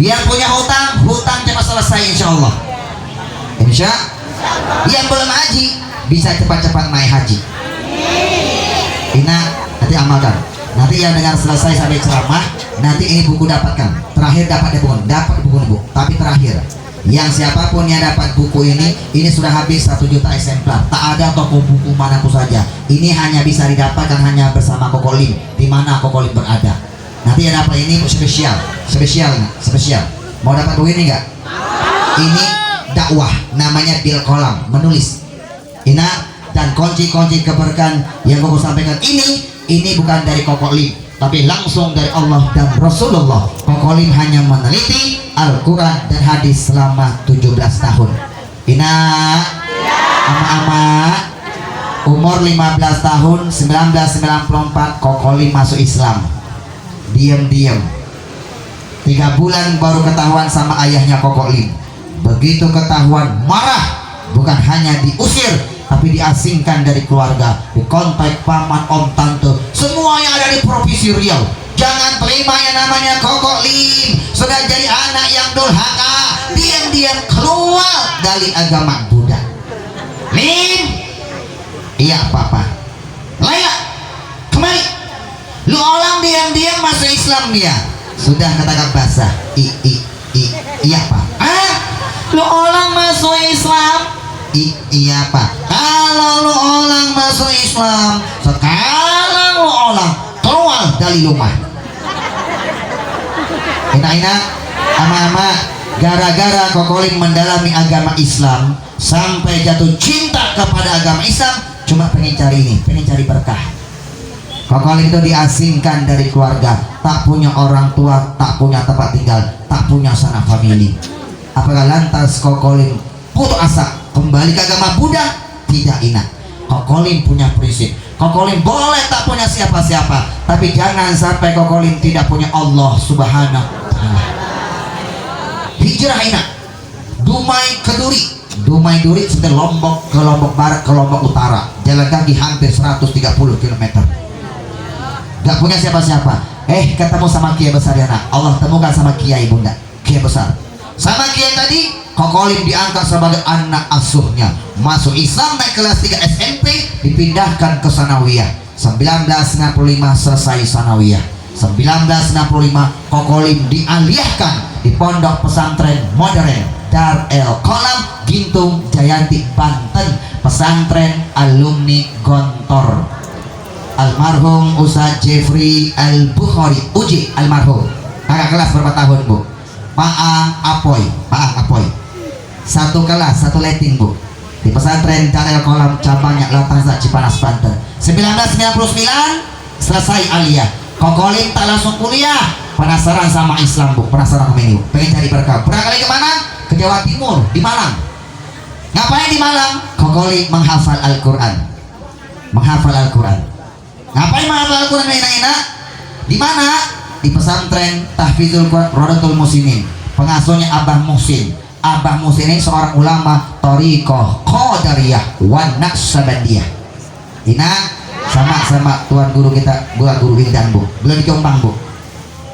Yang punya hutang cepat selesai insya Allah. Insya. Yang belum haji bisa cepat-cepat naik haji. Ina nanti amalkan. Nanti yang dengar selesai sampai ceramah, nanti ini buku dapatkan. Terakhir dapat buku bu. Tapi terakhir, yang siapapun yang dapat buku ini sudah habis 1 juta eksemplar. Tak ada toko buku manapun saja. Ini hanya bisa didapatkan hanya bersama Koko Lim, di mana Koko Lim berada. Nanti yang dapat ini spesial. Mau dapat buku ini nggak? Ini dakwah, namanya Bil Kolam, menulis. Ina dan kunci-kunci keberkahan yang Koko sampaikan ini bukan dari Koko Lim, tapi langsung dari Allah dan Rasulullah. Koko Lim hanya meneliti Al-Quran dan hadis selama 17 tahun. Ina, ama-ama, umur 15 tahun 1994 Koko Lim masuk Islam. Diam-diam 3 bulan baru ketahuan sama ayahnya Koko Lim. Begitu ketahuan marah, bukan hanya diusir tapi diasingkan dari keluarga, dikontak paman, om, tante, semuanya ada di Provinsi Riau. Jangan terima yang namanya Koko Lim sudah jadi anak yang durhaka, diam-diam keluar dari agama Buddha. Lim, iya papa. Laila, kemari. Lu orang diam-diam masuk Islam dia. Sudah katakan basah. Iya pak. Lu orang masuk Islam. Iya pak. Kalau lu orang masuk Islam, sekarang lu orang keluar dari rumah. Enak-enak, ama-ama, gara-gara Koko Lim mendalami agama Islam sampai jatuh cinta kepada agama Islam, cuma pengen cari berkah. Koko Lim itu diasingkan dari keluarga, tak punya orang tua, tak punya tempat tinggal, tak punya sanak famili. Apakah lantas Koko Lim putus asa kembali ke agama Buddha? Tidak, Ina. Koko Lim punya prinsip. Koko Lim boleh tak punya siapa-siapa, tapi jangan sampai Koko Lim tidak punya Allah Subhanahu wa Ta'ala. Hijrah Ina, Dumai ke Duri seperti Lombok ke Lombok Barat ke Lombok Utara, jalan kaki hampir 130 km. Gak punya siapa-siapa. Ketemu sama Kiai besar ya nak. Allah temukan sama Kiai bunda, Kiai besar. Sama Kiai tadi Koko Lim diangkat sebagai anak asuhnya, masuk Islam, naik kelas 3 SMP, dipindahkan ke Sanawiyah. 1965 selesai Sanawiyah. 1965 Koko Lim dialihkan di pondok pesantren modern Dar El Kolam, Gintung, Jayanti, Banten, pesantren alumni Gontor. Almarhum Ustaz Jeffrey Al-Bukhari Uji almarhum. Kakak kelas berapa tahun bu? Paang Apoy. Satu kelas, satu letting bu, di pesantren Dar El Kolam cabangnya Latanza Cipanas Banten. 1999 selesai aliyah. Koko Lim tak langsung kuliah, penasaran sama Islam bu, penasaran sama ini bu, pengen cari berkah. Berangkat kali kemana? Ke Jawa Timur, di Malang. Ngapain di Malang? Kokoli menghafal Al-Quran. Menghafal Al-Quran. Ngapain menghafal Al-Quran enak-enak? Di mana? Di pesantren Tahfizul Quran Rodatul Muslimin. Pengasuhnya Abah Muhsin. Abah Muhsin ini seorang ulama Thariqah Qadariyah wan Naqsabandiyah. Ina sama tuan guru kita, guru Windan Bu. Belum di Jombang Bu.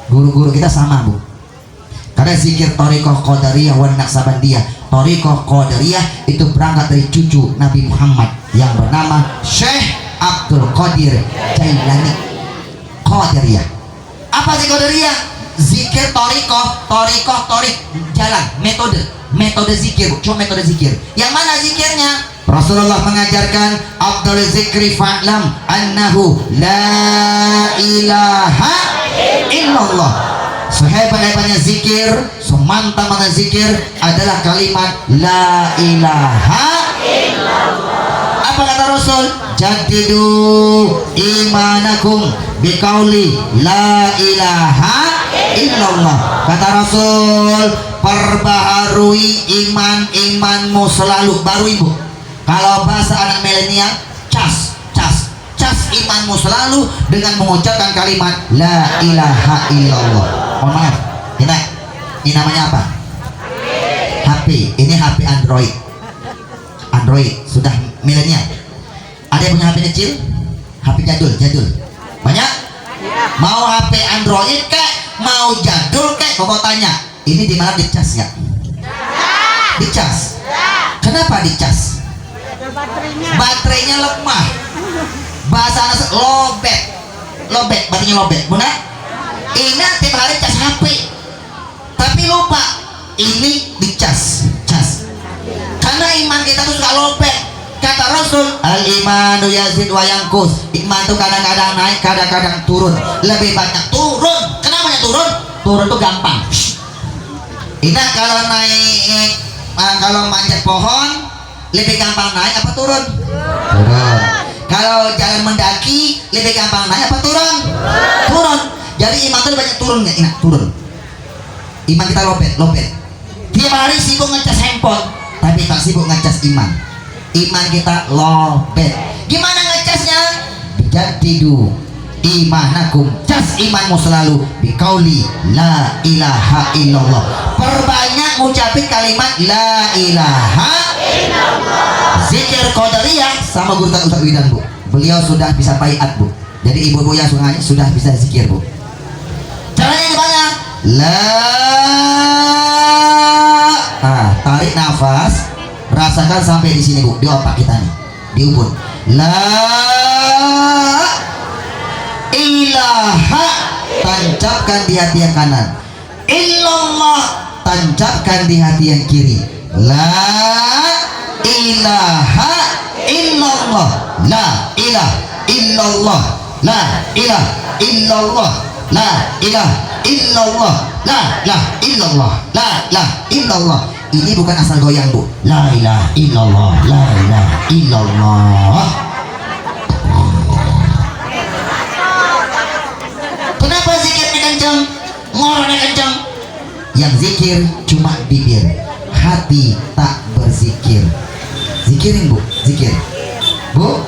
Guru-guru kita sama Bu. Karena zikir Thariqah Qadariyah wan Naqsabandiyah. Thariqah Qadariyah itu berangkat dari cucu Nabi Muhammad yang bernama Syekh Abdul Qadir Jailani. Qadariyah. Apa sih Qadariyah? Zikir Thariqah, jalan, metode zikir, cuma metode zikir. Yang mana zikirnya? Rasulullah mengajarkan afdal zikri fa'lam annahu la ilaha illallah. Sehebat-hebatnya zikir, semantap-mantap zikir adalah kalimat la ilaha illallah. Apa kata Rasul? Jadidu imanakum biqauli la ilaha illallah. Kata Rasul, perbaharui imanmu selalu. Baru ibu, kalau bahasa anak milenial, cas imanmu selalu dengan mengucapkan kalimat la ilaha illallah. Mohon maaf, ini namanya apa? HP. Ini HP Android sudah milenial. Ada yang punya HP kecil? HP jadul banyak? Mau HP Android kek, mau jadul kek? Bapak tanya, ini di mana dicas nggak? Dicas. Kenapa dicas? Baterainya lemah. Bahasa anak lobet, baterainya lobet. Benar? Ini tiap hari cas HP, tapi lupa ini dicas. Karena iman kita tuh suka lobet. Kata Rasul, al-imanu yazid wa yanqus. Iman itu kadang-kadang naik, kadang-kadang turun. Lebih banyak turun. Kenapa banyak turun? Turun itu gampang. Ini kalau naik, kalau manjat pohon lebih gampang naik apa turun? Turun. Kalau jalan mendaki lebih gampang naik apa turun? Turun. Jadi iman itu banyak turunnya. Ini turun. Iman kita lobet. Tiap hari sibuk ngecas handphone, tapi tak sibuk ngecas iman. Iman kita lobet. Gimana ngecasnya? Jadidu imanakum, cas imanmu selalu biqauli la ilaha illallah. Perbanyak ngucapin kalimat la ilaha illallah. Zikir Qadariyah sama guru Ustaz Widan Bu. Beliau sudah bisa baiat Bu. Jadi ibu-ibu yang sudah bisa zikir Bu. Caranya gimana? Tarik nafas, rasakan sampai di sini Bu, di otak kita nih, di ubun. La ilaha, tancapkan di hati yang kanan. Illallah, tancapkan di hati yang kiri. La ilaha illallah. La ilaha illallah. La ilaha illallah. La ilaha illallah. La ilaha illallah. La ilaha illallah. Ini bukan asal goyang Bu. La ilaha illallah. La ilaha illallah. Kenapa zikirnya kencang? Ngorongnya kencang. Yang zikir cuma bibir, hati tak berzikir. Zikirin Bu, zikir Bu,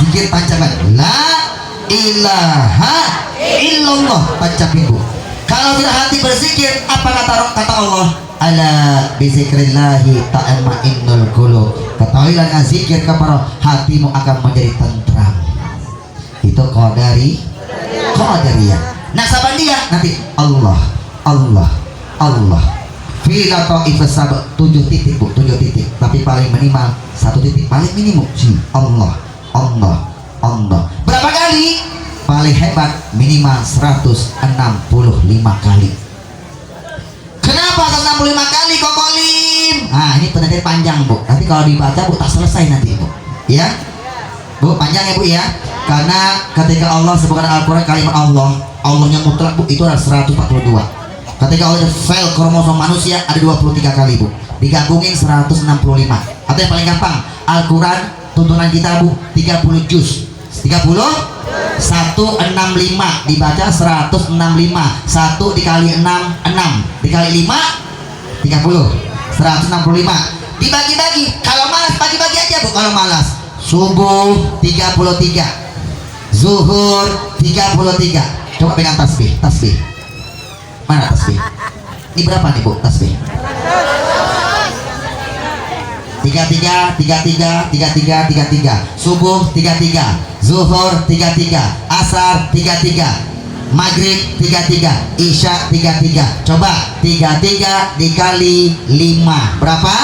zikir pancaman. La ilaha illallah, pancapin Bu. Kalau tidak hati berzikir, apa kata Allah? Ala bizikrillahi ta'ma'innul qulub. Ketahuilah dengan zikir kepada hatimu akan menjadi tentram. Itu Qadariyah. Naqsabandiyah nanti Allah. Fila ta'ifas sabak, 7 titik Bu, 7 titik. Tapi paling minimal 1 titik, paling minimum Allah. Berapa kali? Paling hebat minimal 165 kali. Kenapa 165 kali kok kolim? Nah ini penelitian panjang Bu. Nanti kalau dibaca Bu tak selesai nanti Bu. Ya Bu, panjang ya Bu ya. Karena ketika Allah sebutkan Al-Quran kalimat Allahnya mutlak Bu, itu ada 142. Ketika Allah file kromosom manusia ada 23 kali Bu. Digabungin 165. Atau yang paling gampang, Al-Quran tuntunan kita Bu 30 juz. 30 165 dibaca 165. 1 dikali 6 6 dikali 5 30 165 dibagi-bagi. Kalau malas bagi-bagi aja Bu. Kalau malas subuh 33, zuhur 33. Coba pegang tasbih. Mana tasbih? Ini berapa nih Bu tasbih? 33, subuh 33, zuhur 33, asar 33, maghrib 33, isya 33. Coba 33 dikali 5 berapa?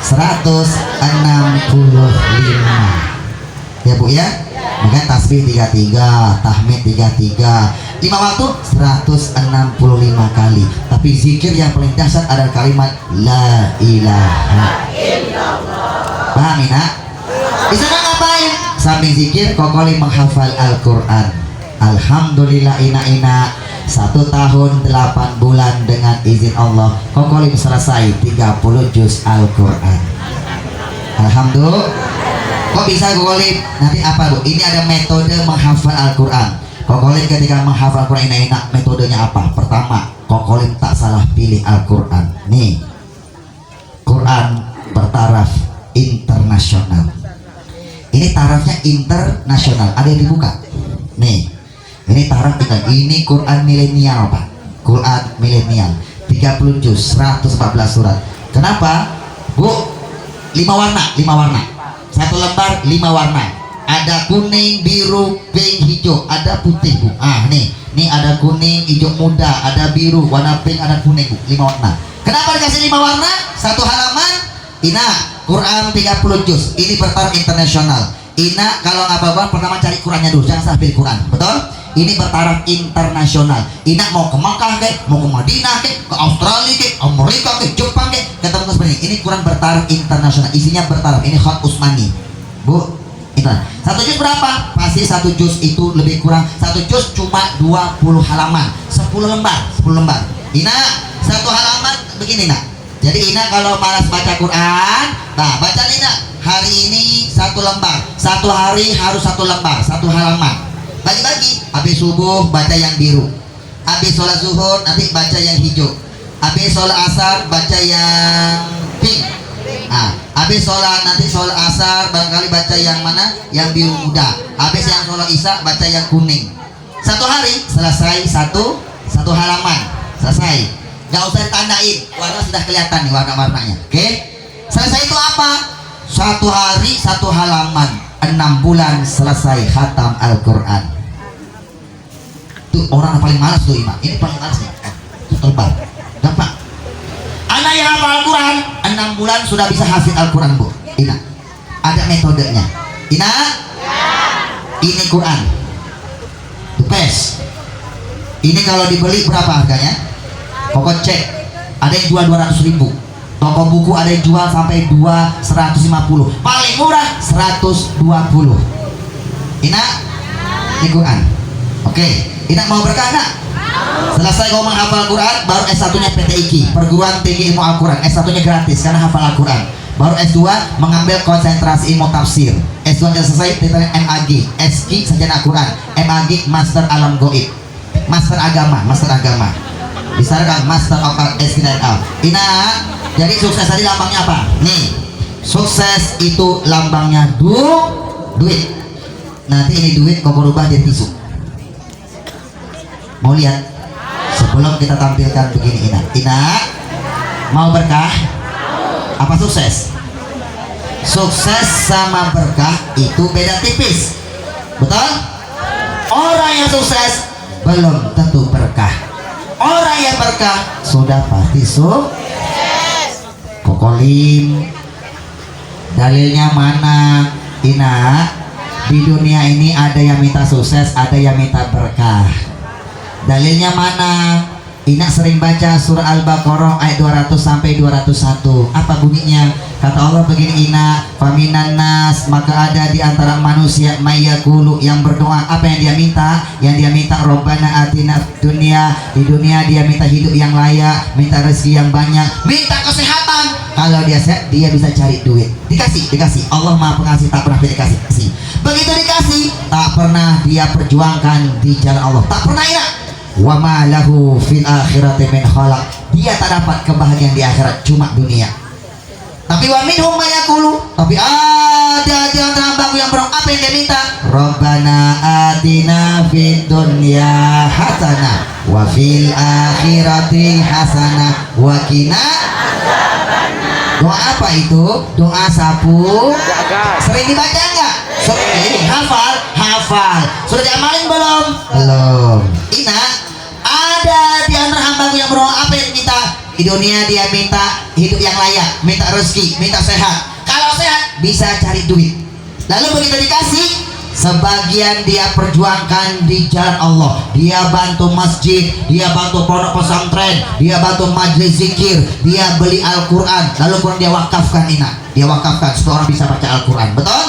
165 ya Bu ya. Makanya tasbih 33, tahmid 33, 5 waktu 165 kali. Tapi zikir yang paling dahsyat adalah kalimat la ilaha illallah. Paham ya? Bisa ngapain? Sambil zikir kokoli menghafal Al-Quran. Alhamdulillah ina 1 tahun 8 bulan dengan izin Allah kokoli selesai 30 juz Al-Quran. Alhamdulillah. Kok bisa kokolim? Nanti apa Bu? Ini ada metode menghafal Al-Quran. Kokolim ketika menghafal Al-Quran ini enak. Metodenya apa? Pertama, kokolim tak salah pilih Al-Quran. Nih, Quran bertaraf internasional. Ini tarafnya internasional. Ada yang dibuka? Nih, ini taraf kita. Ini Quran milenial Pak. Quran milenial 30 juz 114 surat. Kenapa? Bu, 5 warna. 1 lembar 5 warna. Ada kuning, biru, pink, hijau, ada putih Bu. Nih ada kuning, hijau muda, ada biru, warna pink, ada kuning Bu. 5 warna. Kenapa dikasih 5 warna? 1 halaman. Ina Quran 30 juz. Ini bertaraf internasional. Ina kalau nggak apa-apa pertama cari Qurannya dulu, jangan salah pilih Quran. Betul? Ini bertaraf internasional. Ina mau ke Makkah mau ke Madinah ke Australia Amerika Jepang ketemu seperti ini. Ini Quran bertaraf internasional. Isinya bertaraf. Ini Khat Usmani Bu. Itu 1 juz berapa? Pasti 1 juz itu lebih kurang. 1 juz cuma 20 halaman. 10 lembar. Ina 1 halaman begini nak. Jadi Ina kalau malas baca Quran, nah baca Ina hari ini 1 lembar. 1 hari harus 1 lembar, 1 halaman. Bagi-bagi. Habis subuh baca yang biru. Habis sholat zuhur nanti baca yang hijau. Habis sholat asar baca yang pink. Habis nanti sholat asar barangkali baca yang mana? Yang biru muda. Habis yang sholat isya baca yang kuning. 1 hari selesai 1 halaman. Selesai. Gak usah ditandain. Warna sudah kelihatan nih warna-warnanya. Oke? Selesai itu apa? 1 hari 1 halaman. 6 bulan selesai khatam Al-Quran. Tuh orang yang paling malas tuh Imam. Ini paling malas nih. Tebal. Gampang. Anak yang hafal Al-Quran 6 bulan sudah bisa hafid Al-Quran Bu. Ina. Ada metodenya. Ina. Ini Quran. The best. Ini kalau dibeli berapa harganya? Pokok cek. Ada yang jual 200.000. Toko buku ada yang jual sampai 150. Paling murah 120. Ina, ini Quran. Oke, Ina mau berkah nak? Selesai kau menghafal Quran, baru S1-nya PTIQ, Perguruan Tinggi Ilmu Al-Quran. S1-nya gratis karena hafal Al-Quran. Baru S2 mengambil konsentrasi ilmu tafsir. S2-nya selesai, titulnya MAG, SQ Sarjana Al-Quran, MAG Master Alam Goib, Master Agama. Bisa kan Master of Art SQ. Ina. Jadi sukses tadi lambangnya apa? Nih, sukses itu lambangnya duit. Nanti ini duit kau berubah jadi tisu. Mau lihat? Sebelum kita tampilkan begini Ina, mau berkah? Apa sukses? Sukses sama berkah itu beda tipis. Betul? Orang yang sukses belum tentu berkah. Orang yang berkah sudah pasti sukses. Kokolim dalilnya mana? Ina, di dunia ini ada yang minta sukses, ada yang minta berkah. Dalilnya mana? Ina sering baca surah Al-Baqarah ayat 200 sampai 201. Apa bunyinya? Kata Allah begini Ina, faminan nas, maka ada di antara manusia mayyakulu yang berdoa. Apa yang dia minta? Yang dia minta Rabbana atina dunia, di dunia dia minta hidup yang layak, minta rezeki yang banyak, minta kesehatan. Kalau dia sehat, dia bisa cari duit. Dikasih. Allah Maha Pengasih, tak pernah dikasih. Begitu dikasih, tak pernah dia perjuangkan di jalan Allah. Tak pernah Ina. Wa ma lahu fil akhirati min khalaq. Dia tak dapat kebahagiaan di akhirat, cuma dunia. Tapi wa minhum mayaqulu, tapi ada di antara hambaku yang berdoa, apa yang dia minta? Rabbana atina fid dunya hasanah wa fil akhirati hasanah wa qina. Doa apa itu? Doa sapu sering dibaca enggak? Sering. Hafal? Hafal. Sudah diamalin belum? Belum. Ina, ada di antara hambaku yang berdoa, apa yang minta? Di dunia dia minta hidup yang layak, minta rezeki, minta sehat. Kalau sehat bisa cari duit. Lalu begitu dikasih, sebagian dia perjuangkan di jalan Allah. Dia bantu masjid, dia bantu pondok pesantren, dia bantu majelis zikir, dia beli Al-Quran, lalu Quran dia wakafkan. Ina, dia wakafkan supaya orang bisa baca Al-Quran. Betul?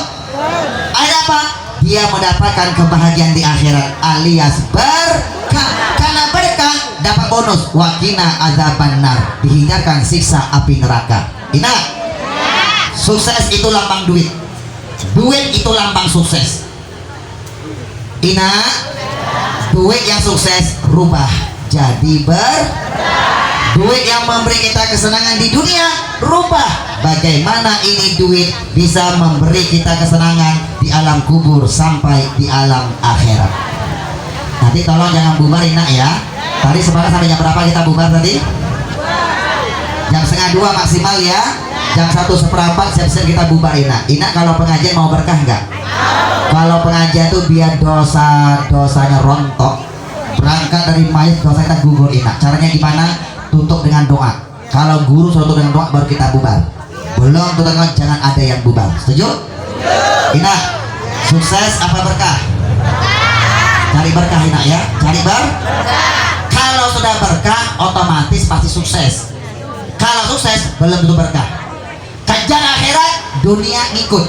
Ada apa? Dia mendapatkan kebahagiaan di akhirat alias berkah. Karena berkah dapat bonus, wakina azabannar, dihindarkan siksa api neraka. Ina, sukses itu lambang duit. Duit itu lambang sukses. Ina, duit yang sukses rubah jadi duit yang memberi kita kesenangan di dunia rubah. Bagaimana ini duit bisa memberi kita kesenangan di alam kubur sampai di alam akhirat. Nanti tolong jangan bubar Ina ya. Tadi sepakat sampai jam berapa kita bubar tadi? Jam 1:30 maksimal ya. Jam 1:15 siap-siap kita bubar Ina. Ina kalau pengajian mau berkah enggak? Kalau pengajian tuh biar dosanya rontok, berangkat dari mayat dosa kita gugur Ina. Caranya gimana? Tutup dengan doa. Kalau guru sudah tutup dengan doa baru kita bubar. Belum tutup dengan jangan ada yang bubar. Setuju? Ina, sukses apa berkah? Cari berkah Ina ya. Cari kalau sudah berkah otomatis pasti sukses. Kalau sukses belum tentu berkah. Kejar akhirat, dunia ngikut.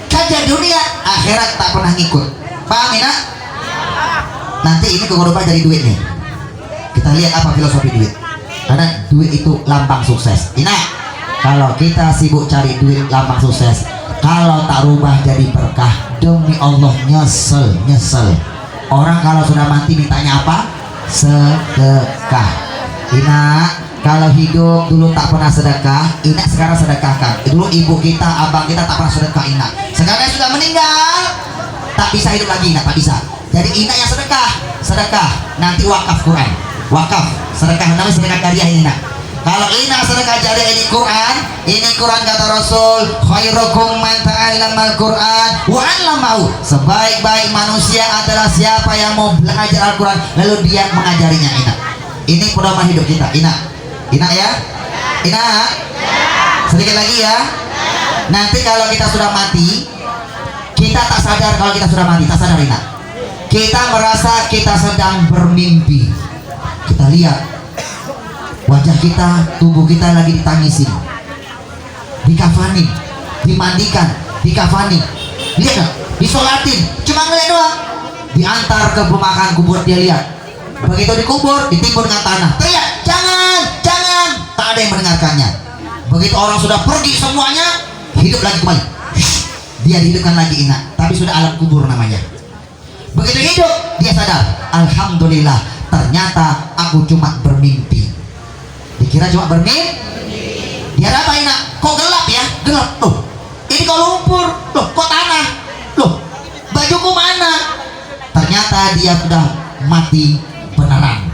Kejar dunia, akhirat tak pernah ngikut. Paham Ina? Nanti ini kehidupan jadi duit nih. Kita lihat apa filosofi duit. Karena duit itu lambang sukses. Ina, kalau kita sibuk cari duit lambang sukses, kalau tak rubah jadi berkah, demi Allah nyesel. Orang kalau sudah mati mintanya apa? Sedekah. Ina, kalau hidup dulu tak pernah sedekah, Ina sekarang sedekahkan. Dulu ibu kita, abang kita tak pernah sedekah Ina. Sekarang sudah meninggal, tak bisa hidup lagi Ina, tak bisa. Jadi Ina yang sedekah. Nanti wakaf Quran, wakaf sedekah, namanya sedekah jariah Ina. Kalau Ina sedekah jariah ini Quran kata Rasul, khairukum man ta'allamal Quran wa 'allamahu. Sebaik-baik manusia adalah siapa yang mau belajar Al-Quran lalu dia mengajarinya Ina. Ini pedoman hidup kita Ina. Ina ya? Ina? Sedikit lagi ya. Nanti kalau kita sudah mati, kita tak sadar kalau kita sudah mati, tak sadar Ina. Kita merasa kita sedang bermimpi. Kita lihat wajah kita, tubuh kita lagi ditangisin, dikafani, dimandikan, dikafani. Lihat gak? Disolatin, cuma ngeliat doang. Diantar ke pemakaman kubur, dia lihat. Begitu dikubur, ditimbun dengan tanah. Teriak, jangan. Tak ada yang mendengarkannya. Begitu orang sudah pergi semuanya, hidup lagi kembali. Dia dihidupkan lagi Ina, tapi sudah alam kubur namanya. Begitu hidup, dia sadar, alhamdulillah, ternyata aku cuma bermimpi. Dikira cuma bermimpi. Dia apa Ina? Kok gelap ya? Gelap. Loh, ini kok lumpur. Loh, kok tanah. Loh, bajuku mana? Ternyata dia sudah mati beneran.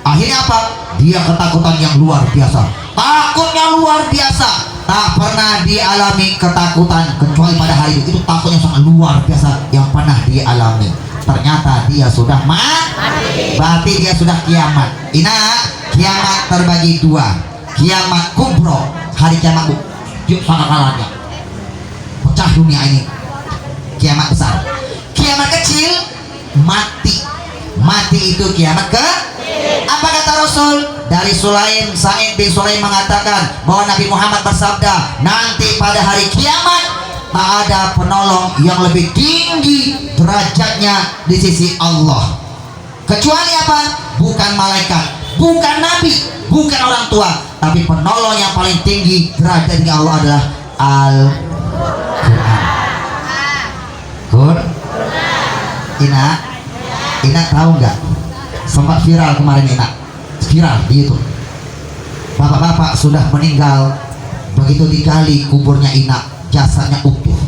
Akhirnya apa? Dia ketakutan yang luar biasa. Takutnya luar biasa. Tak pernah dialami ketakutan kecuali pada hari itu. Itu takutnya sangat luar biasa yang pernah dialami. Ternyata dia sudah mati. Berarti dia sudah kiamat. Ina, kiamat terbagi dua. Kiamat kubro, hari kiamat yuk sangat kalanya. Pecah dunia ini. Kiamat besar. Kiamat kecil, mati. Mati itu kiamat ke? Apa kata Rasul? Dari Sulaim, Sa'id bin Sulaim mengatakan bahwa Nabi Muhammad bersabda, nanti pada hari kiamat tak ada penolong yang lebih tinggi derajatnya di sisi Allah kecuali apa? Bukan malaikat, bukan nabi, bukan orang tua, tapi penolong yang paling tinggi derajat di Allah adalah Al-Quran. Ina tahu nggak? Sempat viral kemarin Ina, viral di YouTube. Bapak-bapak sudah meninggal Begitu digali kuburnya Ina, jasadnya utuh,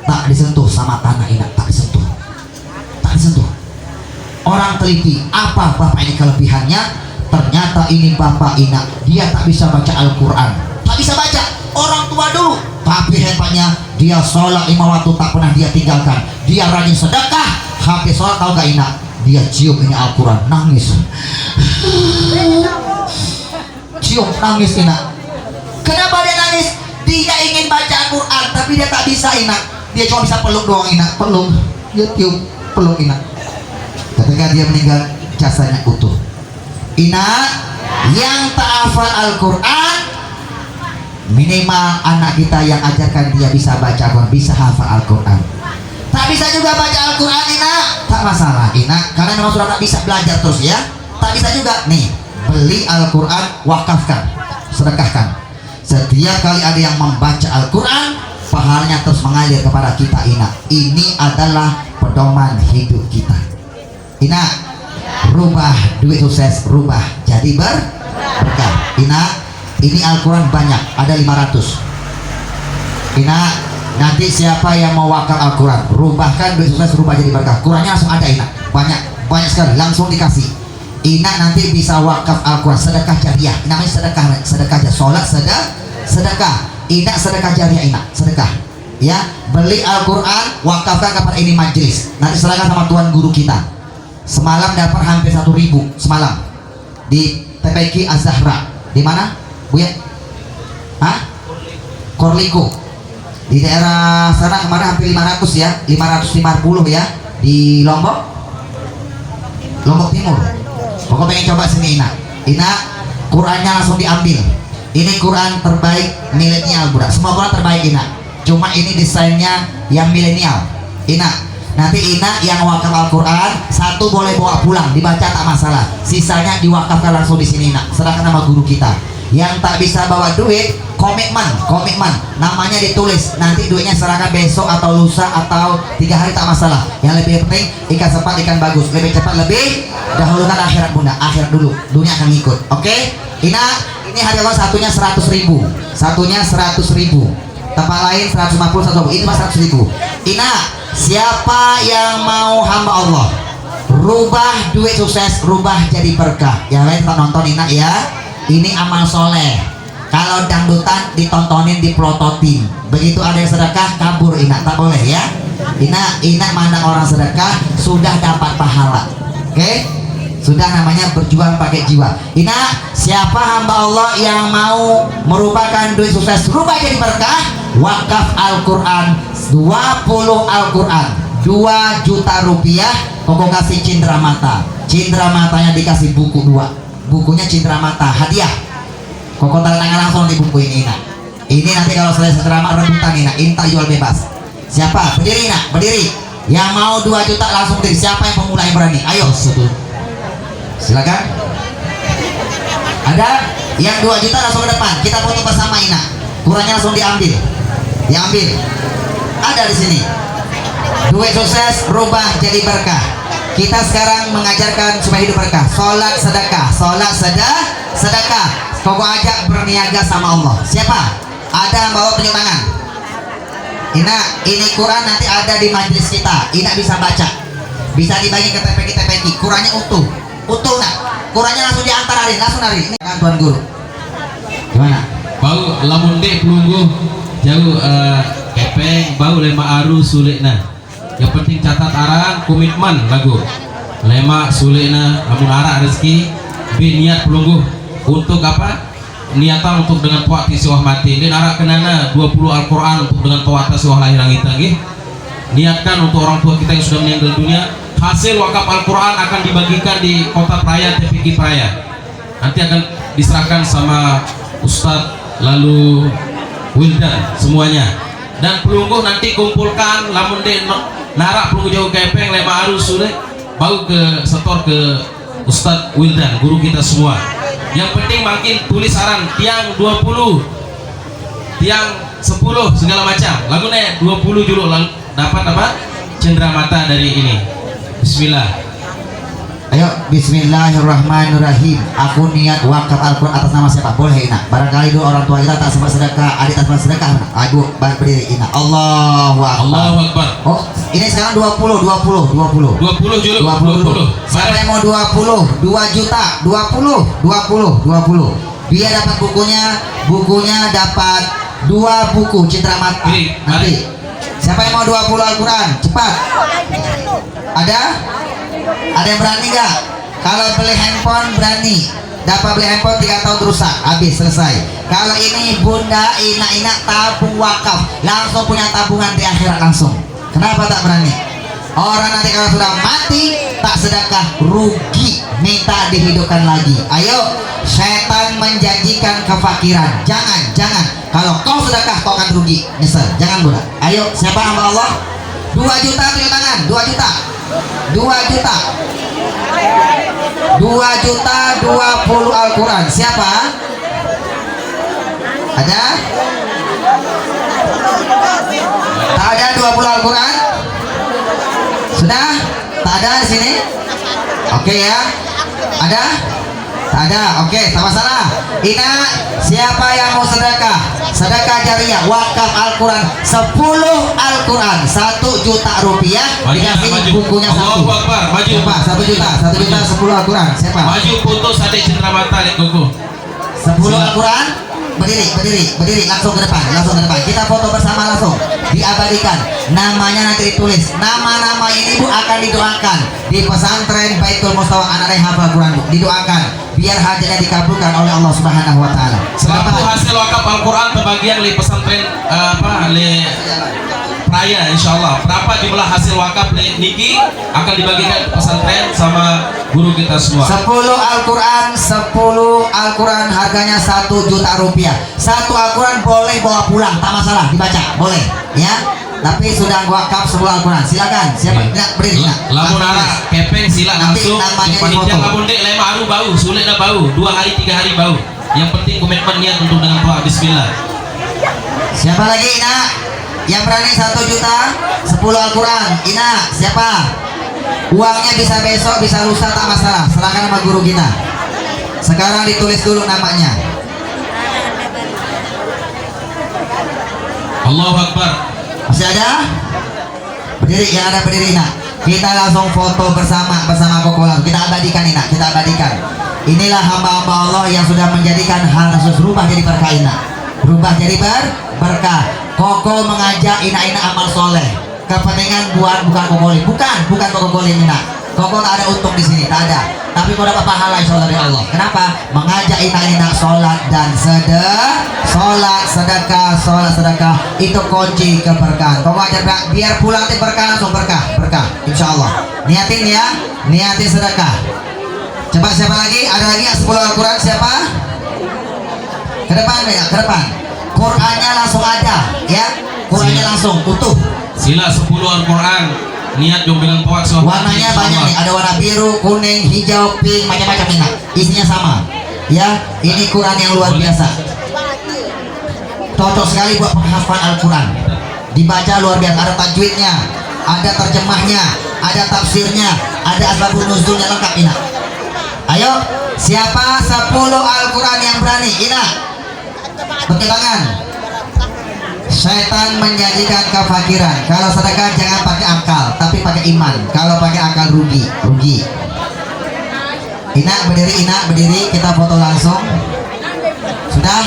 tak disentuh sama tanah Ina, tak disentuh. Orang teliti, apa bapak ini kelebihannya? Ternyata ini bapak Ina, dia tak bisa baca Al-Quran, tak bisa baca. Orang tua dulu, tapi hebatnya dia sholat 5 waktu tak pernah dia tinggalkan. Dia rajin sedekah, habis sholat tahu gak Ina? Dia cium ini Al-Quran, nangis. Cium, nangis Ina. Kenapa dia nangis? Dia ingin baca Al-Quran, tapi dia tak bisa Ina. Dia cuma bisa peluk doang Ina, peluk. Dia tiup, peluk Ina. Ketika dia meninggal, jasadnya utuh. Ina, yang tak hafal Al-Quran, minimal anak kita yang ajarkan dia bisa baca Al-Quran, bisa hafal Al-Quran. Tak bisa juga baca Al-Quran Ina, tak masalah Ina, karena memang sudah tak bisa belajar terus ya. Tak bisa juga, nih, beli Al-Quran, wakafkan, sedekahkan. Setiap kali ada yang membaca Al-Quran, pahalanya terus mengalir kepada kita Ina. Ini adalah pedoman hidup kita Ina. Rubah duit sukses, rubah jadi berkah Ina. Ini Al-Quran banyak, ada 500 Ina. Nanti siapa yang mau wakaf Al-Quran, rubahkan duit sukses, rubah jadi berkah. Qurannya langsung ada Ina, banyak sekali, langsung dikasih Ina. Nanti bisa wakaf Al-Quran, sedekah jariah, namanya sedekah aja, sholat sedekah Ina, sedekah jariah Ina, sedekah ya. Beli Al-Quran, wakafkan kepada ini majelis, nanti serahkan sama tuan guru kita. Semalam dapat hampir 1.000 semalam di TPQ Az-Zahra. Di mana Bu ya? Korliko. Di daerah sana kemarin hampir 500 ya, 550 ya, di Lombok Timur. Pokoknya pengen coba sini Ina, Qurannya langsung diambil. Ini Quran terbaik milenial budak. Semua Quran terbaik Ina. Cuma ini desainnya yang milenial Ina. Nanti Ina yang wakaf Al-Quran, 1 boleh bawa pulang, dibaca tak masalah. Sisanya diwakafkan langsung di sini Ina. Serahkan nama guru kita. Yang tak bisa bawa duit, komitmen, namanya ditulis. Nanti duitnya serahkan besok atau lusa atau 3 hari tak masalah. Yang lebih penting ikan cepat, ikan bagus. Lebih cepat, lebih dahulukan akhirat bunda. Akhirat dulu, dunia akan ngikut. Oke? Ina, ini harga kalau satunya 100.000. Satunya 100.000. Tempat lain 150, 120. Ini mas 100.000. Ina, siapa yang mau hamba Allah, rubah duit sukses, rubah jadi berkah. Yang lain tak nonton Ina ya. Ini amal soleh. Kalau dangdutan ditontonin, dipelototin. Begitu ada yang sedekah kabur Ina, tak boleh ya. Ina mandang orang sedekah sudah dapat pahala. Oke? Sudah namanya berjuang pakai jiwa. Ina, siapa hamba Allah yang mau merupakan duit sukses, rubah jadi berkah, wakaf Al-Quran 20 Al-Quran 2 juta rupiah. Koko kasih cindera mata. Cindera matanya dikasih buku 2. Bukunya cindera mata hadiah. Koko tanda tangan langsung di buku ini Ina. Ini nanti kalau selesai ceramah rebutan Ina. Ini tak jual bebas. Siapa? Berdiri Ina, berdiri. Yang mau 2 juta langsung berdiri. Siapa yang pemula yang berani? Ayo. Silakan. Ada yang 2 juta langsung ke depan. Kita foto bersama Ina. Kurangnya langsung diambil. Ada di sini. Duit sukses rubah jadi berkah. Kita sekarang mengajarkan supaya hidup berkah. Sholat sedekah, sedekah. Koko ajak berniaga sama Allah. Siapa? Ada yang bawa tunjuk tangan. Ina, ini Quran nanti ada di majelis kita. Ina bisa baca, bisa dibagi ke TPQ. Qurannya utuh nak. Qurannya langsung diantar langsung hari. Ini kan tuan guru. Gimana? Bau lamun dek pelungguh jauh kepeng bau lema aru sulitna. Yang penting catat arang komitmen lagu lema sulitna lamun arah rezeki niat pelungguh untuk apa? Niatan untuk dengan tuat siwah mati. Dan arah kenana 20 Al-Quran untuk dengan tuat siwah lahir kita nggih. Niatkan untuk orang tua kita yang sudah meninggal dunia. Hasil wakaf Al-Quran akan dibagikan di kota Praia, TPQ Praia. Nanti akan diserahkan sama Ustadz lalu Wildan semuanya. Dan pelungguh nanti kumpulkan lamun de narak pelungguh jauh kepeng lema arus sudah bau ke setor ke Ustadz Wildan guru kita semua. Yang penting makin tulis saran tiang 20, tiang 10 segala macam. Lagu 20 dulu dapat apa? Cendera mata dari ini. Bismillah. Ayo, bismillahirrahmanirrahim. Aku niat wakaf Al-Quran atas nama siapa? Boleh Ina. Barangkali dulu orang tua kita tak sempat sedekah, adik tak sempat sedekah. Ayo, berdiri Ina. Allahu Akbar. Allahu Akbar. Oh, ini sekarang 20 20 juluk 20. Siapa yang mau 20? 2 juta. 20. Dia dapat bukunya dapat 2 buku Citra Mata. Nanti. Siapa yang mau 20 Al-Quran? Cepat. Ada yang berani nggak? Kalau beli handphone berani, dapat beli handphone 3 tahun rusak, habis selesai. Kalau ini Bunda Ina tabung wakaf, langsung punya tabungan di akhirat langsung. Kenapa tak berani? Orang nanti kalau sudah mati tak sedekah rugi, minta dihidupkan lagi. Ayo, setan menjanjikan kefakiran. Jangan. Kalau kau sedekah kau akan rugi, nyesel. Jangan Bunda. Ayo, siapa hamba Allah? 2 juta tunjuk tangan. 2 juta 20 Al-Quran. Siapa? Ada? Tak ada 20 Al-Quran? Sudah? Tak ada di sini? Oke ya. Ada? Tak ada. Oke, sama-sama. Ina, siapa yang mau sedekah? Sedekah jariah wakaf Al-Quran 10 Al-Quran 1 juta rupiah dikasih bukunya 1. Allahu Akbar. Maju. Siapa? 1 juta 10 Al-Quran. Siapa? Maju foto Sadik Citra Mata di Koko. 10 Al-Quran. Berdiri langsung ke depan. Kita foto bersama langsung. Diabadikan. Namanya nanti ditulis. Nama-nama ini Bu akan didoakan di pesantren Baitul Mustawa anak yang hafal Quran Bu. Didoakan biar hajatnya dikabulkan oleh Allah Subhanahu wa taala. Selaku hasil wakaf Al-Quran terbagian di pesantren Raya insyaallah. Berapa jumlah hasil wakaf niki akan dibagikan ke pesantren sama guru kita semua. 10 Al-Quran harganya 1 juta rupiah. 1 Al-Quran boleh bawa pulang, tak masalah, dibaca, boleh ya. Tapi sudah wakaf 10 Al-Quran. Silakan. Siapa? Nak berdiri. Lamun arah kepeng sila Nanti langsung. namanya Panitia difoto. lamun dek lema aru bau, sulit dah bau. 2 hari 3 hari bau. Yang penting komitmen niat untuk dengan doa bismillah. Siapa lagi Ina? Yang berani 1 juta 10 Al-Quran. Ina, siapa? Uangnya bisa besok, bisa lusa, tak masalah. Serahkan sama guru kita. Sekarang ditulis dulu namanya. Allahu Akbar. Masih ada? Berdiri, yang ada berdiri Ina. Kita langsung foto bersama Kokolam. Kita abadikan Ina, kita abadikan. Inilah hamba-hamba Allah yang sudah menjadikan hal tersebut berubah jadi berkah Ina. Berubah jadi berkah. Koko mengajak Ina amal soleh. Kepentingan bukan Kokoli, bukan Kokoli Ina. Koko tak ada untung di sini, tak ada. Tapi kau dapat pahala insya Allah dari Allah. Kenapa? Mengajak Ina sholat dan sedekah itu kunci keberkahan. Kau ajar biar pulang nanti berkah langsung berkah insya Allah. Niatin ya, niatin sedekah. Coba siapa lagi? Ada lagi yang 10 Al-Quran siapa? Ke depan ya, ke depan. Qurannya langsung ada ya. Qurannya langsung utuh. Sila 10 Al-Quran. Niat jombelan poak warnanya banyak nih, ada warna biru, kuning, hijau, pink, macam-macam ini. Isinya sama ya. Ini Quran yang luar biasa, cocok sekali buat penghafal Al-Quran. Dibaca luar biasa, ada tajwidnya, ada terjemahnya, ada tafsirnya, ada asbabun nuzulnya lengkap Ina. Ayo, siapa 10 Al-Quran yang berani? Ina, pakai tangan. Setan menjanjikan kefakiran. Kalau sedekah jangan pakai akal, tapi pakai iman. Kalau pakai akal rugi. Ina berdiri, kita foto langsung. Sudah?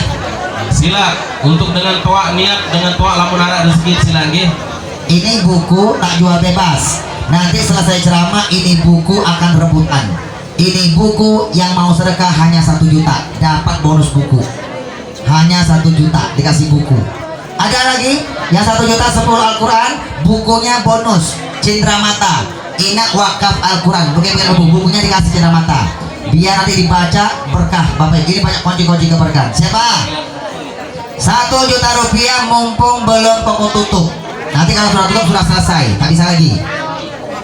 Sila untuk dengan toa niat dengan toa lamun ada rezeki sila nggih. Ini buku tak jual bebas. Nanti selesai ceramah ini buku akan rebutan. Ini buku yang mau sedekah hanya 1 juta, dapat bonus buku. Hanya 1 juta dikasih buku. Ada lagi yang 1 juta 10 Al-Quran, bukunya bonus Cindra Mata. Ina wakaf Al-Quran, bukunya dikasih Cindra Mata. Biar nanti dibaca berkah. Bapak ini banyak kunci-kunci keberkahan. Siapa? 1 juta rupiah mumpung belum toko tutup. Nanti kalau sudah tutup sudah selesai, tak bisa lagi.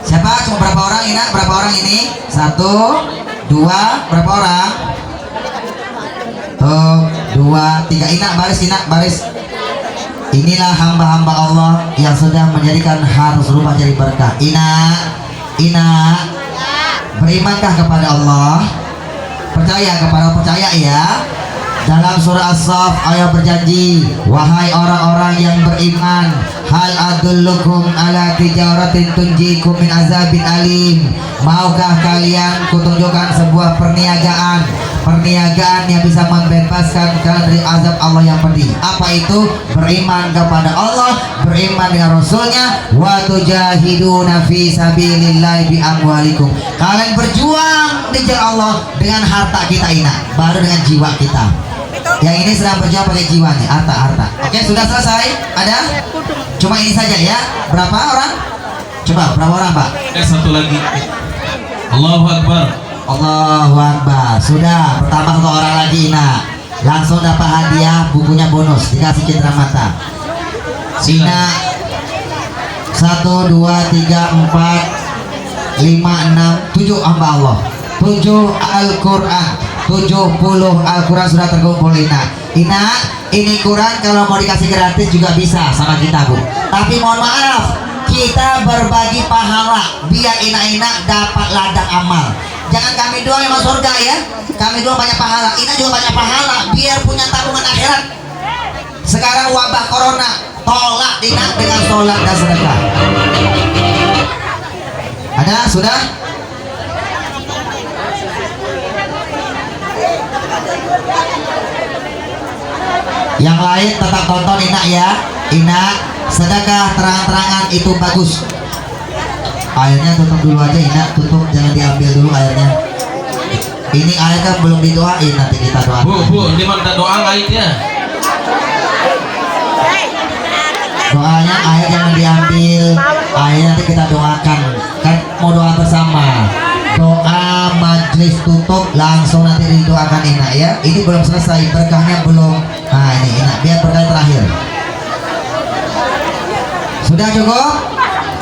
Siapa? Cuma berapa orang Ina? Berapa orang ini? 1, 2, berapa orang? Tuh, 2, 3. Ina baris. Inilah hamba-hamba Allah yang sudah menjadikan harus rumah jadi berkah. Ina Berimankah kepada Allah? Percaya ya. Dalam surah As-Saff Allah berjanji, wahai orang-orang yang beriman, hal adullukum ala tijaratin tunjikum min azabin alim. Maukah kalian kutunjukkan sebuah perniagaan yang bisa membebaskan kalian dari azab Allah yang pedih? Apa itu? Beriman kepada Allah, beriman dengan Rasulnya, wa tujahiduna fi sabilillahi bi amwalikum. Kalian berjuang di jalan Allah dengan harta kita ini, baru dengan jiwa kita. Yang ini sedang berjuang pakai jiwa nih, harta. Oke, sudah selesai? Ada? Cuma ini saja ya. Berapa orang? Coba, berapa orang, Pak? Satu lagi. Allahu Akbar. Allahu Akbar. Sudah, bertambah satu orang lagi, Ina. Langsung dapat hadiah, bukunya bonus, dikasih cindera mata. Ina 1, 2, 3, 4, 5, 6, 7 hamba Allah. 7 Al-Quran. 70 Al-Quran sudah terkumpul, Ina. Ini Quran kalau mau dikasih gratis juga bisa sama kita, Bu. Tapi mohon maaf, kita berbagi pahala biar Ina dapat ladang amal. Jangan kami doang yang masuk surga ya. Kami doang banyak pahala, Ina juga banyak pahala biar punya tabungan akhirat. Sekarang wabah corona, tolak Ina dengan sholat dan sedekah. Ada? Sudah? Yang lain tetap tonton Ina ya. Ina, sedekah terang-terangan itu bagus. Airnya tutup dulu aja, Ina, tutup, jangan diambil dulu airnya. Ini air kan belum didoain, nanti kita doain. Bu, ini mana doa airnya? Doanya air jangan diambil, air nanti kita doakan. Kan mau doa bersama. Doa majlis tutup langsung nanti didoakan Ina ya. Ini belum selesai, berkahnya belum. Nah ini Ina, biar berkah terakhir. Sudah cukup?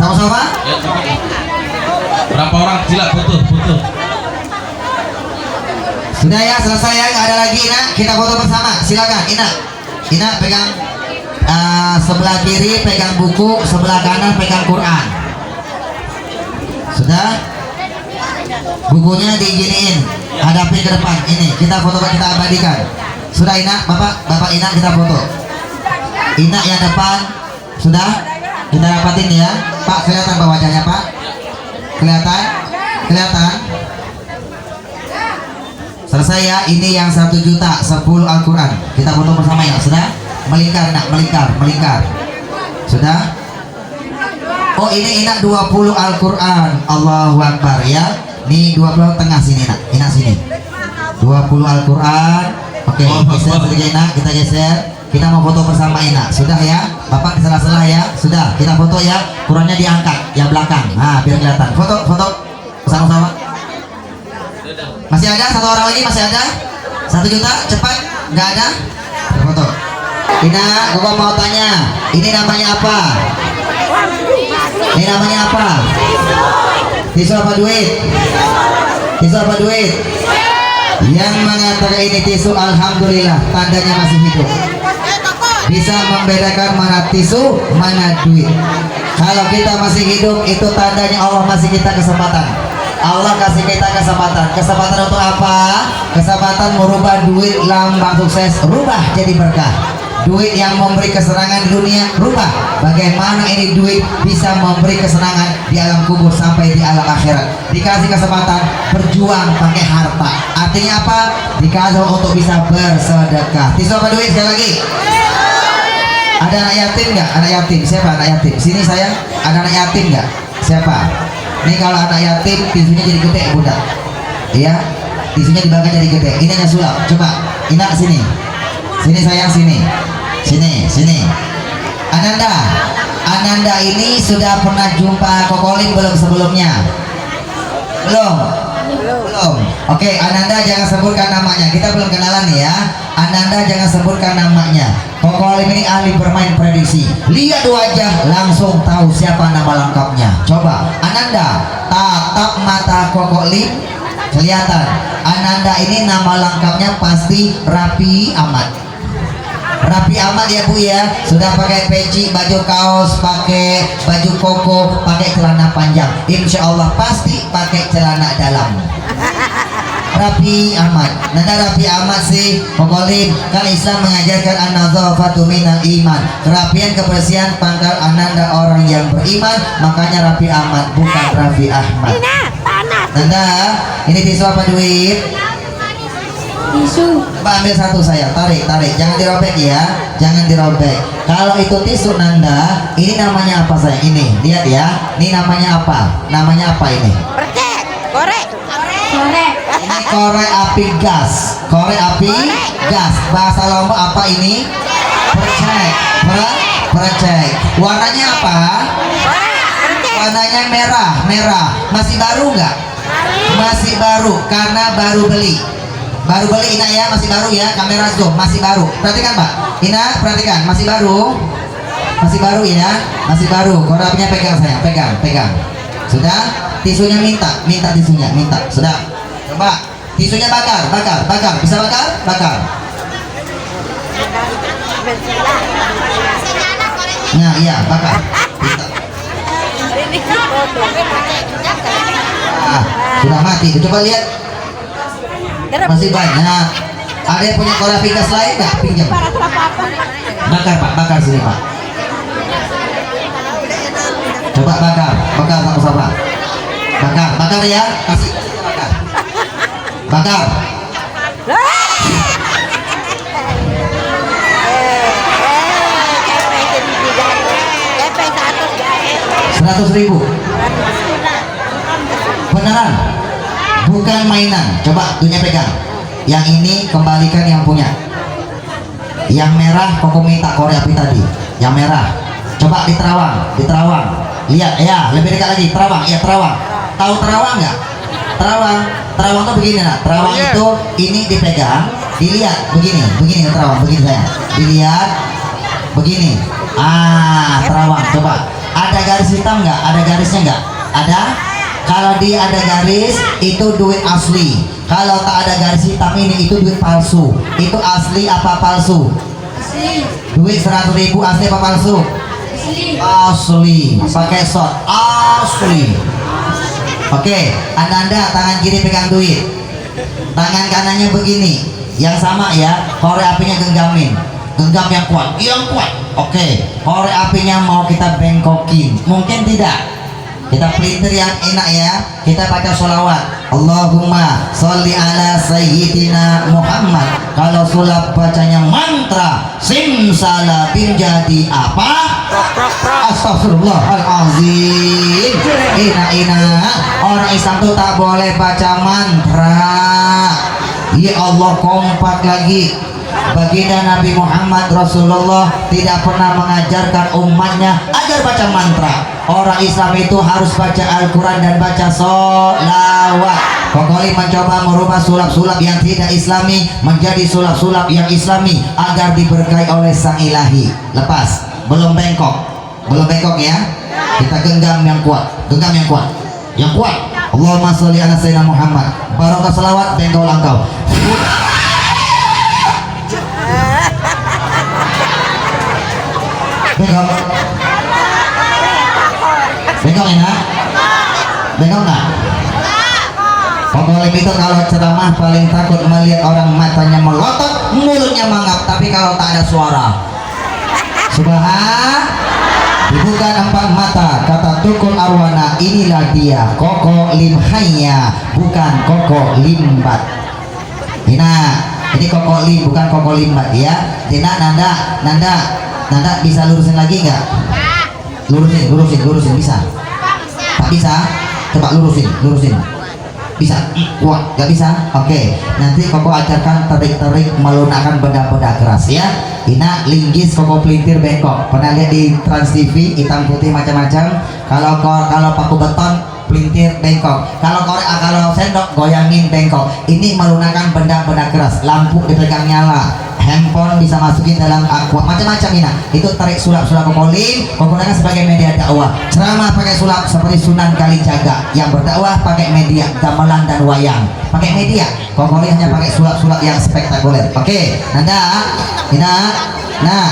Sama-sama? Ya, cukup. Berapa orang? Sila foto. Sudah ya, selesai ya, nggak ada lagi Ina. Kita foto bersama, silakan Ina pegang sebelah kiri pegang buku, sebelah kanan pegang Quran. Sudah? Bukunya diginiin, hadapin ke depan. Ini kita foto, kita abadikan. Sudah Ina, bapak Ina, kita foto. Ina yang depan, sudah kita rapatin ya. Pak, kelihatan Pak wajahnya Pak? Kelihatan? Selesai ya. Ini yang 1 juta 10 Al-Quran. Kita foto bersama ya. Sudah? Melingkar nak, melingkar. Sudah? Oh ini Ina 20 Al-Quran. Allahu Akbar ya. Nih 20 tengah sini nak, Ina sini. 20 Al-Quran. Oke, geser sedikit Ina, kita geser. Kita mau foto bersama Ina. Sudah ya, Bapak di sela-sela ya. Sudah, kita foto ya. Qurannya diangkat, yang belakang. Nah, biar kelihatan. Foto sama-sama. Masih ada satu orang lagi, masih ada? 1 juta, cepat. Nggak ada? Foto. Ina, gua mau tanya. Ini namanya apa? Tisu apa duit? Yang mengatakan ini tisu, alhamdulillah, tandanya masih hidup. Bisa membedakan mana tisu, mana duit. Kalau kita masih hidup, itu tandanya Allah masih kita kesempatan. Allah kasih kita kesempatan. Kesempatan untuk apa? Kesempatan merubah duit lambang sukses, rubah jadi berkah. Duit yang memberi kesenangan di dunia, rubah. Bagaimana ini duit bisa memberi kesenangan di alam kubur sampai di alam akhirat. Dikasih kesempatan berjuang pakai harta. Artinya apa? Dikasih untuk bisa bersedekah. Tisu apa duit? Sekali lagi. Ada anak yatim nggak? Anak yatim siapa? Anak yatim. Sini sayang. Ada anak yatim nggak? Siapa? Ini kalau anak yatim tisunya jadi gede bunda. Iya. Tisunya dibakar jadi gede. Ini hanya sulap. Coba. Ina sini. Sini sayang sini. Sini. Ananda ini sudah pernah jumpa Kokolim belum sebelumnya? Belum. Oke, Ananda jangan sebutkan namanya. Kita belum kenalan nih ya. Ananda jangan sebutkan namanya. Kokolim ini ahli bermain prediksi. Lihat wajah langsung tahu siapa nama lengkapnya. Coba Ananda tatap mata Kokolim, kelihatan. Ananda ini nama lengkapnya pasti Rapi Ahmad. Rapi amat ya Bu ya. Sudah pakai peci, baju kaos, pakai baju koko, pakai celana panjang. Insya Allah pasti pakai celana dalam. Rapi amat. Nada rapi amat sih Kokolim. Kan Islam mengajarkan an-nadzafatu minal iman. Kerapian kebersihan pangkal ananda orang yang beriman. Makanya rapi amat bukan Raffi Ahmad. Nanda, ini tisu apa duit? Tisu. Coba ambil satu saya, tarik, jangan dirobek ya, jangan dirobek. Kalau itu tisu Nanda, ini namanya apa sayang? Ini, lihat ya, ini namanya apa? Namanya apa ini? Korek. Ini korek api gas, korek api gas. Bahasa Lombok apa ini? Percek, percek. Warnanya apa? Warnanya merah. Masih baru nggak? Masih baru, karena baru beli. Baru beli Ina ya, masih baru ya, kamera zoom, masih baru. Perhatikan Mbak, Ina perhatikan, masih baru ya, masih baru. Korapnya pegang saya, pegang. Sudah, tisunya minta tisunya, Sudah, coba tisunya bakar, bisa bakar. Nah, iya bakar. Sudah mati. Coba lihat. Masih banyak. Ada yang punya korek api gas lain nggak? Pinjam. Bakar Pak, bakar sini Pak. Coba bakar Pak Mustafa. Bakar ya, kasih bakar. 100.000. Beneran? Bukan mainan. Coba dunia pegang. Yang ini kembalikan yang punya. Yang merah Koko minta korek api tadi. Yang merah. Coba diterawang. Lihat ya, lebih dekat lagi. Terawang. Tahu terawang nggak? Terawang tuh begini nah. Terawang itu ini dipegang, dilihat begini terawang, begini saya. Dilihat begini. Terawang. Coba. Ada garis hitam nggak? Ada garisnya nggak? Ada. Kalau dia ada garis itu duit asli. Kalau tak ada garis hitam ini itu duit palsu. Itu asli apa palsu? Asli. Duit 100.000 asli apa palsu? Asli. Pakai shot. Asli. Oke, anda tangan kiri pegang duit, tangan kanannya begini. Yang sama ya, korek apinya genggam yang kuat. Oke, korek apinya mau kita bengkokin, mungkin tidak. Kita pelintir yang enak ya. Kita baca sholawat. Allahumma sholli ala sayyidina Muhammad. Kalau sulap bacanya mantra simsalabim jadi apa? Astagfirullahalazim. Ina orang Islam tuh tak boleh baca mantra. Ya Allah, kompak lagi. Baginda Nabi Muhammad Rasulullah tidak pernah mengajarkan umatnya agar baca mantra. Orang Islam itu harus baca Al-Quran dan baca sholawat. Kokoli mencoba merubah sulap-sulap yang tidak islami menjadi sulap-sulap yang islami agar diberkahi oleh sang ilahi. Lepas, belum bengkok ya. Kita genggam yang kuat. Allahumma sholli ala sayyidina Muhammad. Barokah selawat dan kau langkau. Bengkok enak? Bengkok nggak? Pokoknya itu kalau ceramah paling takut melihat orang matanya melotot, mulutnya mangap, tapi kalau tak ada suara. Subhan, dibuka 4 mata, kata Tukul Arwana, inilah dia Koko Limhaya, bukan Koko Limbat. Ini Koko Lim, bukan Koko Limbat ya. Tina, Nanda bisa lurusin lagi nggak? Lurusin bisa? Tak bisa? Coba lurusin. Bisa? Wah, nggak bisa? Oke. Nanti Koko ajarkan tarik melunakkan benda-benda keras ya. Ina linggis Koko pelintir bengkok. Pernah lihat di Trans TV hitam putih macam-macam. Kalau paku beton pelintir bengkok. Kalau sendok goyangin bengkok. Ini melunakkan benda-benda keras. Lampu dipegang nyala. Handphone bisa masukin dalam aqua, macam-macam ini. Itu tarik sulap-sulap Kokolim, menggunakan sebagai media dakwah. Ceramah pakai sulap seperti Sunan Kalijaga. Yang berdakwah pakai media gamelan dan wayang. Pakai media. Kokolim hanya pakai sulap-sulap yang spektakuler. Oke, Nanda, Nah,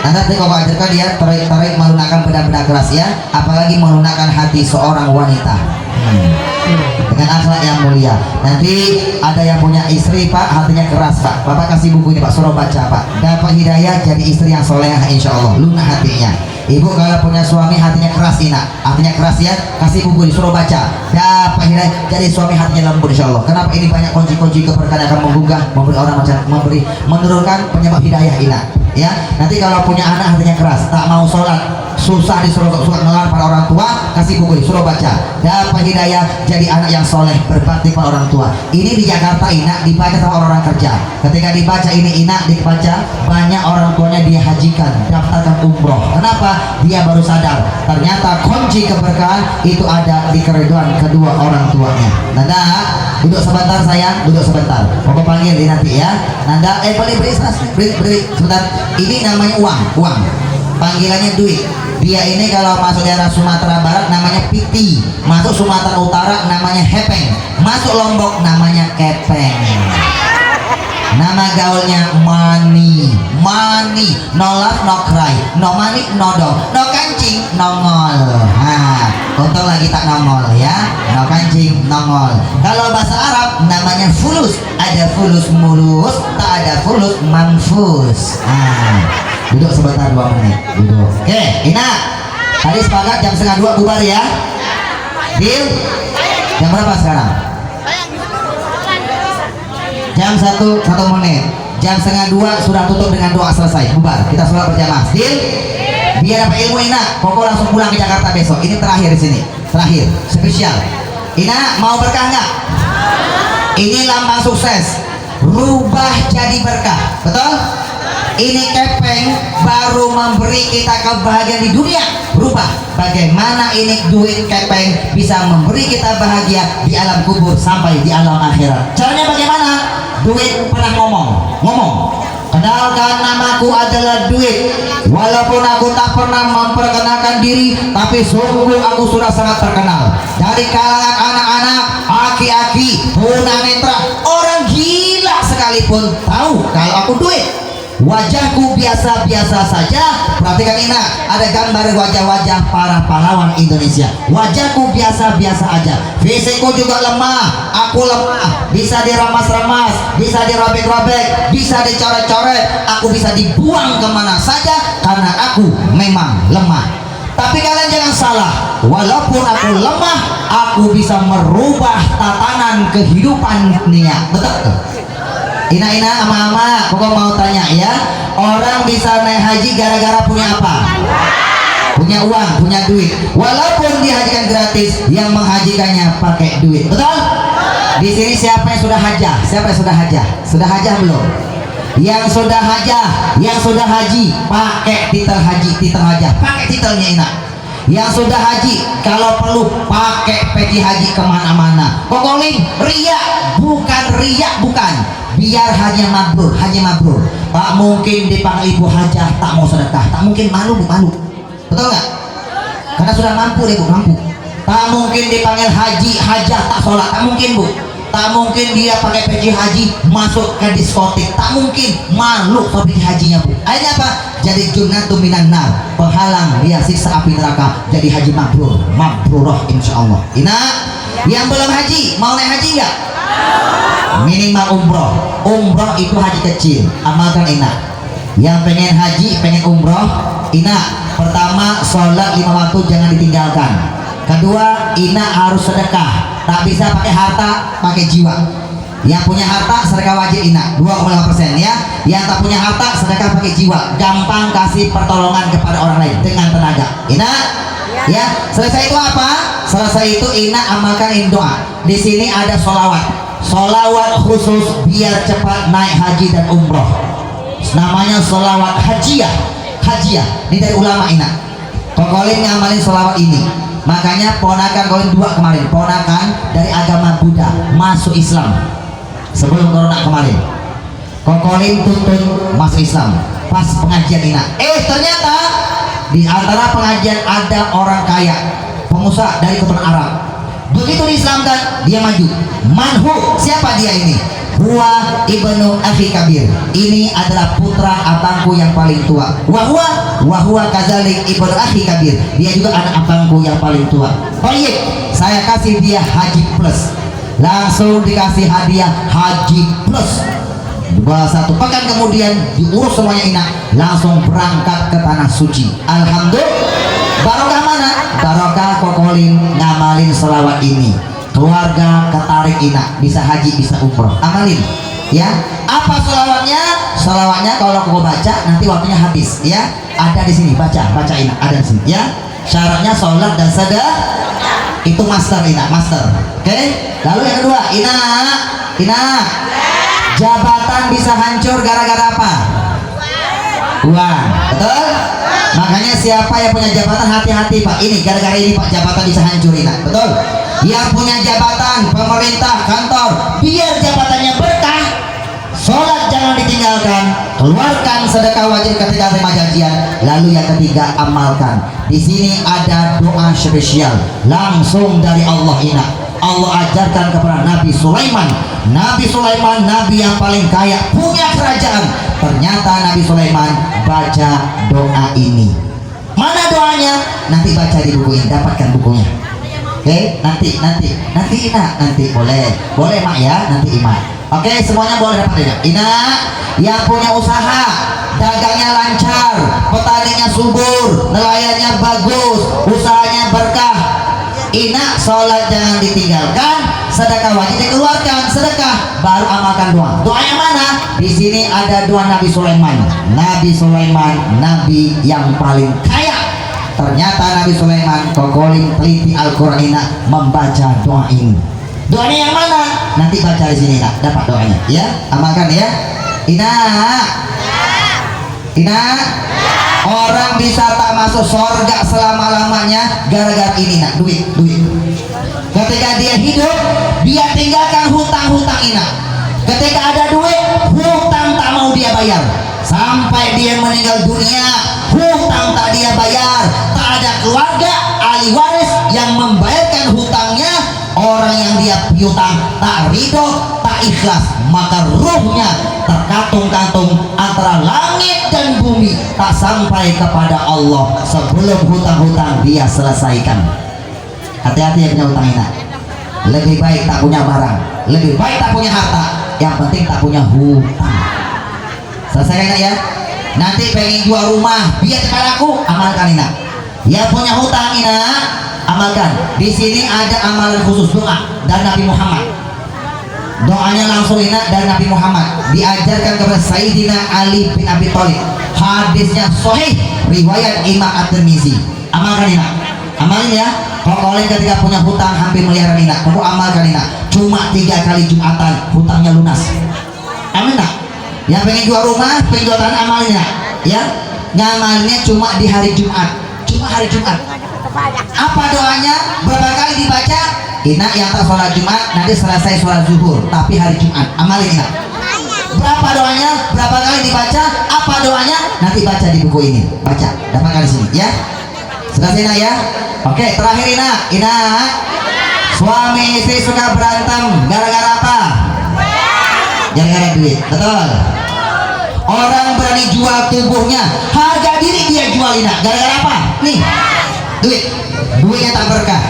nanti kau ajarkan dia tarik menggunakan benda-benda keras ya, apalagi menggunakan hati seorang wanita. Dengan akhlak yang mulia. Nanti ada yang punya istri Pak, hatinya keras Pak, Bapak kasih buku ini Pak, suruh baca Pak, dapat hidayah jadi istri yang solehah insya Allah, lunak hatinya. Ibu kalau punya suami hatinya keras hatinya keras ya, kasih buku ini suruh baca, dapat hidayah jadi suami hatinya lembut insya Allah. Kenapa ini banyak kunci-kunci keberkahan akan menggugah, memberi orang macam menurunkan penyebab hidayah ya. Nanti kalau punya anak hatinya keras, tak mau sholat, susah disuruh ngelar pada orang tua, kasih buku ini suruh baca, dapat hidayah jadi anak yang soleh berbakti pada orang tua. Ini di Jakarta dibaca sama orang-orang kerja. Ketika dibaca ini dibaca, banyak orang tuanya dia hajikan, daftarkan umroh. Kenapa? Dia baru sadar ternyata kunci keberkahan itu ada di keriduan kedua orang tuanya. Nanda, duduk sebentar sayang, duduk sebentar. Bapak panggil ini nanti ya. Nanda, boleh beri sebentar. Ini namanya uang. Panggilannya duit. Dia ini kalau masuk daerah Sumatera Barat namanya piti, masuk Sumatera Utara namanya hepeng, masuk Lombok namanya kepeng. Nama gaulnya money, no love, no cry, no money, no dog, no kancing, nongol. Untung lagi tak nongol ya, no kancing, nongol. Kalau bahasa Arab namanya fulus, ada fulus mulus, tak ada fulus manfus. Duduk sebentar 2 menit, duduk. Oke, Ina, tadi sepakat jam 1:30 bubar ya. Deal? Jam berapa sekarang? Jam 1 menit. Jam 1:30 sudah tutup dengan doa selesai, bubar. Kita sholat berjamaah. Deal? Biar dapat ilmu Ina, pokok langsung pulang ke Jakarta besok. Ini terakhir di sini, terakhir, spesial. Ina mau berkah nggak? Ini lambang sukses. Rubah jadi berkah, betul? Ini kepeng baru memberi kita kebahagiaan di dunia. Rubah bagaimana ini duit kepeng bisa memberi kita bahagia di alam kubur sampai di alam akhirat. Caranya bagaimana? Duit pernah ngomong, kenalkan namaku adalah duit. Walaupun aku tak pernah memperkenalkan diri, tapi sungguh aku sudah sangat terkenal. Dari kalangan anak-anak, aki-aki, tunanetra, orang gila sekalipun tahu kalau aku duit. Wajahku biasa-biasa saja. Perhatikan Ina, ada gambar wajah-wajah para pahlawan Indonesia. Wajahku biasa-biasa aja. Fisikku juga lemah. Aku lemah. Bisa diramas-ramas, bisa dirobek-robek, bisa dicoret-coret. Aku bisa dibuang kemana saja karena aku memang lemah. Tapi kalian jangan salah. Walaupun aku lemah, aku bisa merubah tatanan kehidupan dunia. Betul? Ina ama-ama, pokok mau tanya ya, orang bisa naik haji gara-gara punya apa? Punya uang, punya duit. Walaupun dihajikan gratis, yang menghajikannya pakai duit. Betul? Di sini siapa yang sudah hajah? Siapa yang sudah hajah? Sudah hajah belum? Yang sudah hajah, yang sudah haji, pakai titel haji, titel hajah, pakai titelnya Ina. Yang sudah haji, kalau perlu pakai peci haji kemana-mana. Pokoknya riak, bukan. Biar hanya mabrur. Tak mungkin dipanggil ibu hajah tak mau sedekah, tak mungkin, malu, betul nggak? Karena sudah mampu. Tak mungkin dipanggil haji hajah tak sholat, tak mungkin bu. Tak mungkin dia pakai peci haji masuk ke diskotik, tak mungkin, malu topik hajinya bu. Akhirnya apa? Jadi junnatun minan nar, penghalang dia siksa api neraka. Jadi haji mabruroh insya Allah. Ina, yang belum haji mau naik haji nggak? Minimal umroh itu haji kecil, amalkan Ina. Yang pengen haji, pengen umroh, Ina, pertama sholat 5 waktu jangan ditinggalkan. Kedua, Ina harus sedekah. Tak bisa pakai harta, pakai jiwa. Yang punya harta sedekah wajib Ina 2,5% ya. Yang tak punya harta sedekah pakai jiwa. Gampang kasih pertolongan kepada orang lain dengan tenaga. Ina, ya. Selesai itu apa? Selesai itu Ina amalkan doa. Di sini ada solawat khusus biar cepat naik haji dan umroh. Namanya solawat hajiah. Ini dari ulama Ina. Kokolin ngamalin solawat ini. Makanya ponakan Kolin 2 kemarin, ponakan dari agama Buddha masuk Islam sebelum corona kemarin. Kokolin tuntun masuk Islam pas pengajian Ina. Ternyata di antara pengajian ada orang kaya, pengusaha dari keturunan Arab. Begitu diislamkan dia maju. Manhu, siapa dia ini? Huwa ibnu akhi kabir. Ini adalah putra abangku yang paling tua. Wahua kazalik ibnu akhi kabir. Dia juga anak abangku yang paling tua. Baik, saya kasih dia haji plus. Langsung dikasih hadiah haji plus. 1 pekan kemudian diurus semuanya Ina, langsung berangkat ke tanah suci. Alhamdulillah. Barokah mana? Barokah kokolin ngamalin selawat ini. Keluarga ketarik Ina, bisa haji bisa umroh. Amalin ya. Apa selawatnya? Selawatnya kalau kau baca nanti waktunya habis ya. Ada di sini, baca Ina, ada di sini ya. Syaratnya sholat dan sedekah. Itu master Ina, master. Oke? Lalu yang kedua, Ina. Jabatan bisa hancur gara-gara apa? Uang. Betul? Makanya siapa yang punya jabatan hati-hati Pak. Ini gara-gara ini Pak jabatan bisa hancur Ina. Betul? Yang punya jabatan pemerintah kantor, biar jabatannya berkah. Sholat jangan ditinggalkan, keluarkan sedekah wajib ketika terima janjian. Lalu yang ketiga, amalkan. Di sini ada doa spesial langsung dari Allah Ina. Allah ajarkan kepada Nabi Sulaiman. Nabi Sulaiman nabi yang paling kaya, punya kerajaan. Ternyata Nabi Sulaiman baca doa ini. Mana doanya? Nanti baca di buku ini, dapatkan bukunya. Oke, nanti Ina, nanti boleh Mak ya, nanti Ima. Oke, semuanya boleh dapat ya. Ina yang punya usaha, dagangnya lancar, petaninya subur, nelayannya bagus, usahanya berkah. Ina sholat jangan ditinggalkan, sedekah wajib dikeluarkan, sedekah baru amalkan doa. Doanya mana? Di sini ada doa Nabi Sulaiman. Nabi Sulaiman nabi yang paling kaya. Ternyata Nabi Sulaiman kokoling teliti Al-Quran Ina membaca doa ini. Doanya yang mana? Nanti baca di sini Ina, dapat doanya ya. Amalkan ya. Ina. Orang bisa tak masuk surga selama-lamanya gara-gara ini Nak, duit. Ketika dia hidup, dia tinggalkan hutang-hutang Ina. Ketika ada duit, hutang tak mau dia bayar. Sampai dia meninggal dunia, hutang tak dia bayar. Tak ada keluarga ahli waris yang membayarkan hutangnya. Orang yang dia piutang tak ridho, tak ikhlas, maka ruhnya terkatung-katung antara langit dan bumi, tak sampai kepada Allah sebelum hutang-hutang dia selesaikan. Hati-hati yang punya hutang Ina. Lebih baik tak punya barang, lebih baik tak punya harta, yang penting tak punya hutang. Selesai Ina ya. Nanti pengen jual rumah biar cepat laku, amalkan Ina. Yang punya hutang Ina, amalkan. Di sini ada amalan khusus doa dan Nabi Muhammad. Doanya langsung Ina dari Nabi Muhammad, diajarkan kepada Sayyidina Ali bin Abi Thalib. Hadisnya sahih, riwayat Imam At-Tirmizi. Amalkan Ina, amalin ya. Kalau kalian ketika punya hutang hampir miliaran Ina, kamu amalkan Ina. Cuma 3 kali Jumatan hutangnya lunas. Amin tak? Yang pengen jual rumah, pengen jual tanah, amalin Ina. Ya, ngamalinnya cuma di hari Jumat, cuma hari Jumat. Apa doanya? Berapa kali dibaca? Ina yang tak sholat Jumat nanti selesai sholat zuhur, tapi hari Jumat amalin Ina. Berapa doanya? Berapa kali dibaca? Apa doanya? Nanti baca di buku ini, baca, dapatkan di sini ya. Selesai Ina ya. Oke, terakhir Ina. Suami istri suka berantem gara-gara apa? Gara-gara duit, betul. Orang berani jual tubuhnya, harga diri dia jual Ina, gara-gara apa? Nih, duitnya tak berkah.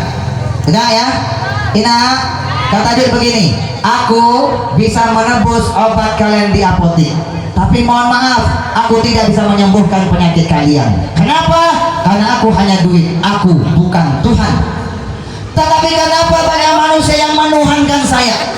Benar ya? Ina, kata duit begini, aku bisa menebus obat kalian di apotek, tapi mohon maaf, aku tidak bisa menyembuhkan penyakit kalian. Kenapa? Karena aku hanya duit, aku bukan Tuhan. Tetapi kenapa banyak manusia yang menuhankan saya?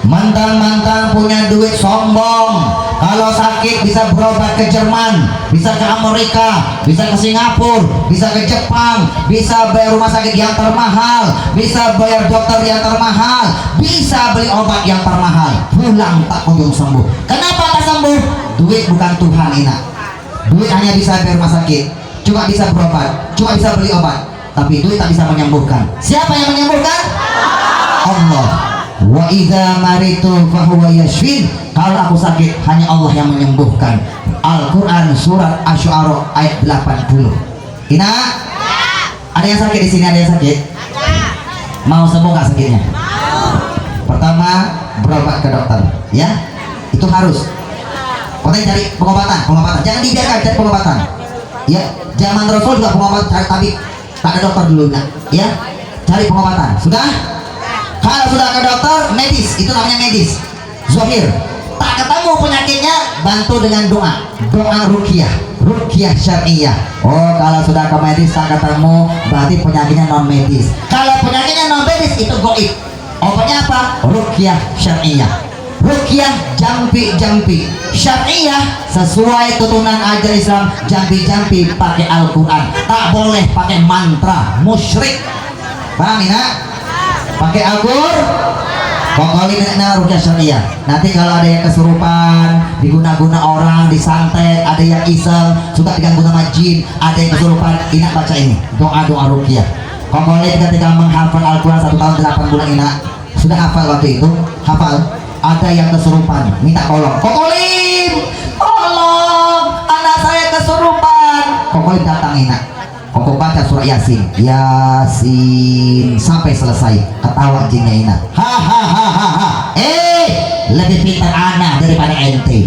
Mantan-mantan punya duit sombong. Kalau sakit bisa berobat ke Jerman, bisa ke Amerika, bisa ke Singapura, bisa ke Jepang, bisa bayar rumah sakit yang termahal, bisa bayar dokter yang termahal, bisa beli obat yang termahal, pulang tak kunjung sembuh. Kenapa tak sembuh? Duit bukan Tuhan Ina. Duit hanya bisa bayar rumah sakit, cuma bisa berobat, cuma bisa beli obat, tapi duit tak bisa menyembuhkan. Siapa yang menyembuhkan? Allah. Wa idza maritu fahuwa yashfin. Kalau aku sakit hanya Allah yang menyembuhkan. Al-Qur'an surat Asy-Syu'ara ayat 80. Ina, ada yang sakit di sini? Ada yang sakit? Mau sembuh nggak sakitnya? Pertama, berobat ke dokter ya, itu harus. Pokoknya cari pengobatan, jangan dibiarkan cari pengobatan. Ya, zaman Rasul juga pengobatan, tapi tak ada dokter dulu, nah, ya, cari pengobatan. Sudah? Kalau sudah ke dokter, medis, itu namanya medis. Zahir, tak ketemu penyakitnya, bantu dengan doa ruqyah syariah. Oh, kalau sudah ke medis tak ketemu, berarti penyakitnya non medis. Kalau penyakitnya non medis itu goib. Obatnya apa? Ruqyah syariah. Ruqyah jampi syariah sesuai tuntunan ajaran Islam. Jampi pakai Al-Quran, tak boleh pakai mantra musyrik. Paham ya? Pakai Al-Quran. Pokoknya nak ruqyah syariah. Nanti kalau ada yang kesurupan, diguna-guna orang, disantet, ada yang iseng, suka diganggu sama jin, ada yang kesurupan, Ina baca ini doa ruqyah. Pokoknya ketika menghafal Al-Quran 1 tahun 8 bulan, Ina sudah hafal waktu itu, hafal. Ada yang kesurupan, minta tolong. Kokolim, tolong, anak saya kesurupan. Kokolim datangin, nak. Koko baca surah Yasin, sampai selesai. Ketawa jinnya Ina. Hahaha. Lebih pintar anak daripada ente.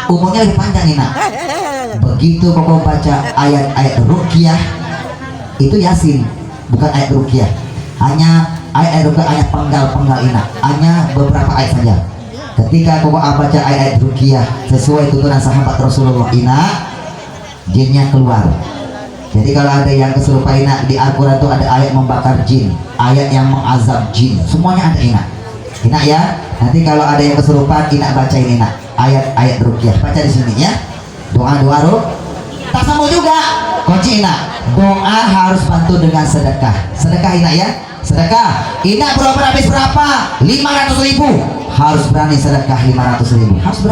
Umurnya lebih panjang Ina. Begitu Koko baca ayat-ayat ruqyah, itu Yasin, bukan ayat ruqyah. Hanya ayat ruqyah, ayat penggal Ina. Hanya beberapa ayat saja. Ketika Koko baca ayat ruqyah sesuai tuntunan sahabat Rasulullah, Ina, jinnya keluar. Jadi kalau ada yang kesurupan, Ina, di Al-Quran itu ada ayat membakar jin, ayat yang mengazab jin, semuanya ada Ina. Ina ya, nanti kalau ada yang kesurupan, Ina baca ini Ina, ayat-ayat ruqyah, baca di sini ya. Doa tak sama juga. Kunci Ina, doa harus bantu dengan sedekah. Sedekah Ina ya, sedekah. Ina berobat habis berapa? 500.000. Harus berani sedekah 500.000. Harus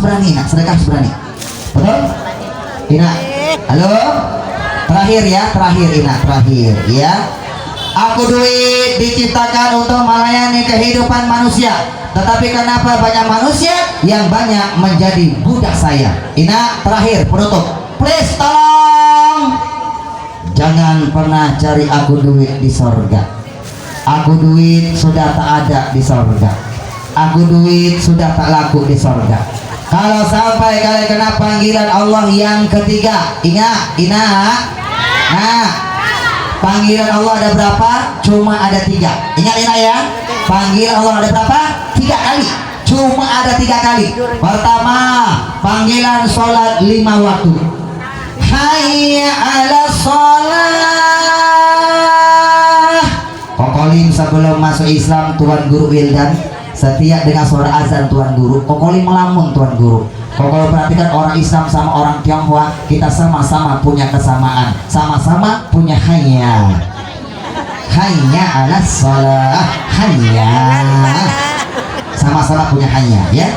berani Ina, sedekah harus berani. Betul? Ina, halo? Terakhir Ina, terakhir ya. Aku duit diciptakan untuk melayani kehidupan manusia, tetapi kenapa banyak manusia yang banyak menjadi budak saya? Ina, terakhir penutup. Please tolong, jangan pernah cari aku duit di sorga. Aku duit sudah tak ada di sorga. Aku duit sudah tak laku di sorga. Kalau sampai kalian kena panggilan Allah yang ketiga, ingat, Ina. Nah, panggilan Allah ada berapa? Cuma ada 3. Ingat Ina ya, panggilan Allah ada berapa? 3 kali. Cuma ada 3 kali. Pertama, panggilan sholat 5 waktu. Hayya ala sholat. Kokolim sebelum masuk Islam, Tuan Guru Wildan, setiap dengan suara azan Tuan Guru, Kokolim melamun Tuan Guru. Kokolim perhatikan, orang Islam sama orang Tionghoa, kita sama-sama punya kesamaan, sama-sama punya hayya ala sholat, hayya, sama-sama punya hayya ya.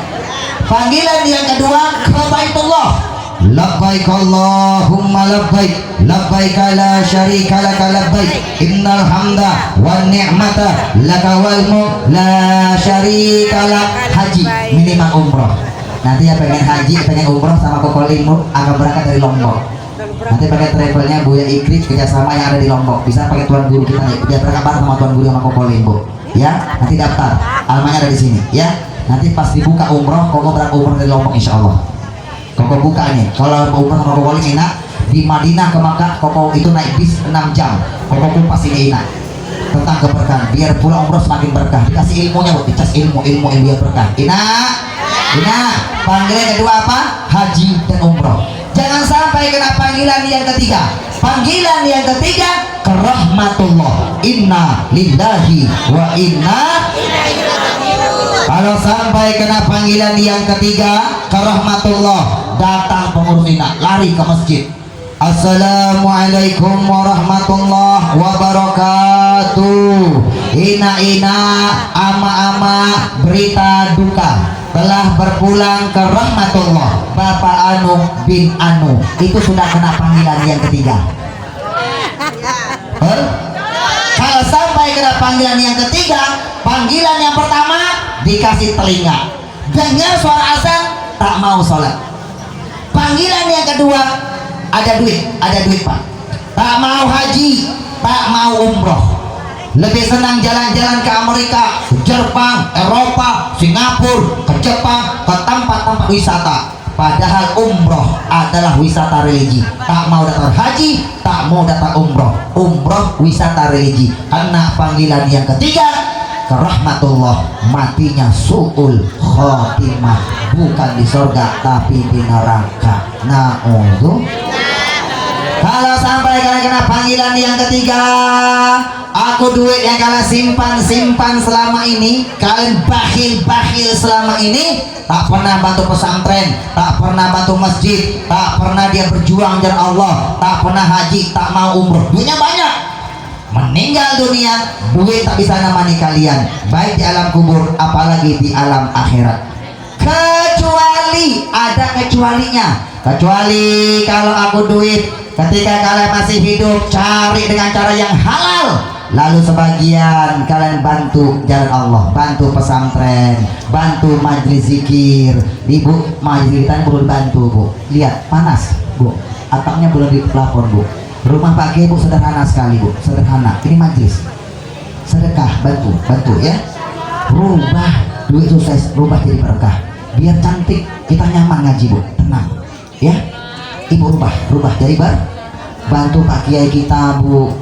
Panggilan yang kedua ke Baitullah. Labbaik Allahumma labbaik, labbaik la syarika laka labbaik, innal hamda wan ni'mata laka wal mulk la syarika lak. Haji minimal umroh. Nanti ya pengen haji, pengen umroh sama Kokolimmu akan berangkat dari Lombok. Nanti pakai travelnya Buya Ikrik kerjasama yang ada di Lombok. Bisa pakai Tuan Guru kita nih, dia berangkat bareng sama Tuan Guru sama Kokolimmu. Ya, nanti daftar. Almanya ada di sini. Ya, nanti pas dibuka umroh, Koko berangkat umroh dari Lombok insya Allah. Koko buka nih, kalau mau umroh sama Koko Ina di Madinah ke Makkah, Koko itu naik bis 6 jam. Koko kupas ini Ina tentang keberkahan, biar pulang umroh semakin berkah. Dikasih ilmunya, buat dicas ilmu biar berkah. Ina, panggilan kedua apa? Haji dan umroh. Jangan sampai kena panggilan yang ketiga. Panggilan yang ketiga ke rahmatullah. Inna lillahi wa inna ilaihi raji'un. Kalau sampai kena panggilan yang ketiga ke rahmatullah, datang pengurus Ina, lari ke masjid. Assalamualaikum warahmatullahi wabarakatuh. Ina, ama berita duka, telah berpulang ke rahmatullah Bapak Anu bin Anu. Itu sudah kena panggilan yang ketiga. Kalau sampai kena panggilan yang ketiga, panggilan yang pertama dikasih telinga, dengar suara azan, tak mau sholat. Panggilan yang kedua, ada duit Pak, tak mau haji, tak mau umroh, lebih senang jalan-jalan ke Amerika, Jepang, Eropa, Singapura, ke Jepang, ke tempat-tempat wisata. Padahal umroh adalah wisata religi. Tak mau datang haji, tak mau datang umroh. Umroh wisata religi. Karena panggilan yang ketiga ke rahmatullah, matinya su'ul khotimah, bukan di surga tapi di neraka. Kalau sampai kalian kena panggilan yang ketiga, aku duit yang kalian simpan selama ini, kalian bakhil selama ini, tak pernah bantu pesantren, tak pernah bantu masjid, tak pernah dia berjuang jalan Allah, tak pernah haji, tak mau umroh, duitnya banyak. Meninggal dunia, duit tak bisa nemani kalian, baik di alam kubur apalagi di alam akhirat. Kecuali ada kecualinya. Kecuali kalau aku duit ketika kalian masih hidup, cari dengan cara yang halal. Lalu sebagian kalian bantu jalan Allah, bantu pesantren, bantu majelis zikir. Ibu, majelis kita belum bantu, Bu. Lihat, panas, Bu. Atapnya belum di plafon, Bu. Rumah Pak G, Bu, sederhana sekali, Bu. Sederhana. Ini majelis. Sedekah, bantu ya. Rubah duit sukses, rubah jadi berkah. Biar cantik, kita nyaman ngaji, Bu. Tenang. Ya, Ibu rubah jadi bantu Pak Kiai kita, Bu.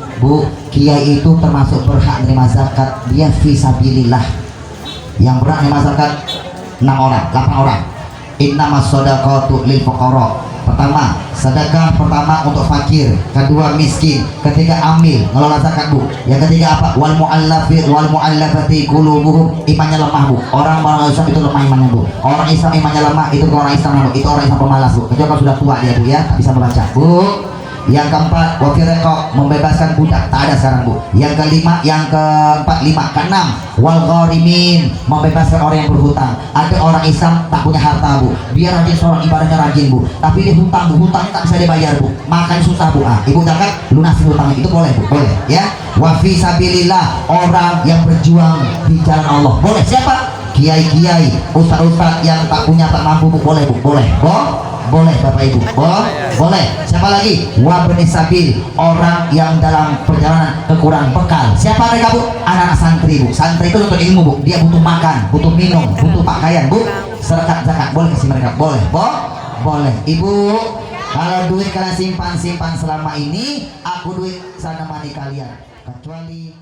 Kiai itu termasuk berhak menerima zakat, dia fisabilillah. Yang berhak menerima zakat 8 orang. Innamas shadaqatu lil fuqara. Pertama, sedekah pertama untuk fakir, kedua miskin, ketiga amil, ngelola zakat, Bu. Yang ketiga apa? Wal mu'allafati qulubuhum, imannya lemah, Bu. Orang Islam itu lemah imannya, Bu. Orang Islam imannya lemah, itu orang Islam, Bu. Itu orang Islam pemalas, Bu. Kecuali kalau sudah tua dia, Bu, ya, tak bisa membaca, Bu. Yang keempat, wafir rekok, membebaskan budak, tak ada sekarang, Bu. Yang keenam, wal gharimin, membebaskan orang yang berhutang. Ada orang Islam tak punya harta, Bu, dia rajin sholat, ibadahnya rajin, Bu, tapi dia hutang, Bu, hutangnya tak bisa dibayar, Bu, makan susah, Bu. Ibu zakat lunasin hutangnya, itu boleh, Bu, boleh, ya. Wafi sabilillah, orang yang berjuang di jalan Allah, boleh. Siapa? Kiai-kiai, ustaz-ustaz yang tak mampu, Bu, boleh, Bu, boleh, boleh Bapak Ibu, boleh. Siapa lagi? Wabni sabil, orang yang dalam perjalanan kekurangan bekal. Siapa mereka, Bu? Anak-anak santri, Bu. Santri itu untuk ilmu, Bu. Dia butuh makan, butuh minum, butuh pakaian, Bu. Sedekah zakat boleh kasih mereka, boleh, boleh. Ibu, kalau duit kalian simpan selama ini, aku duit sana mani kalian. Kecuali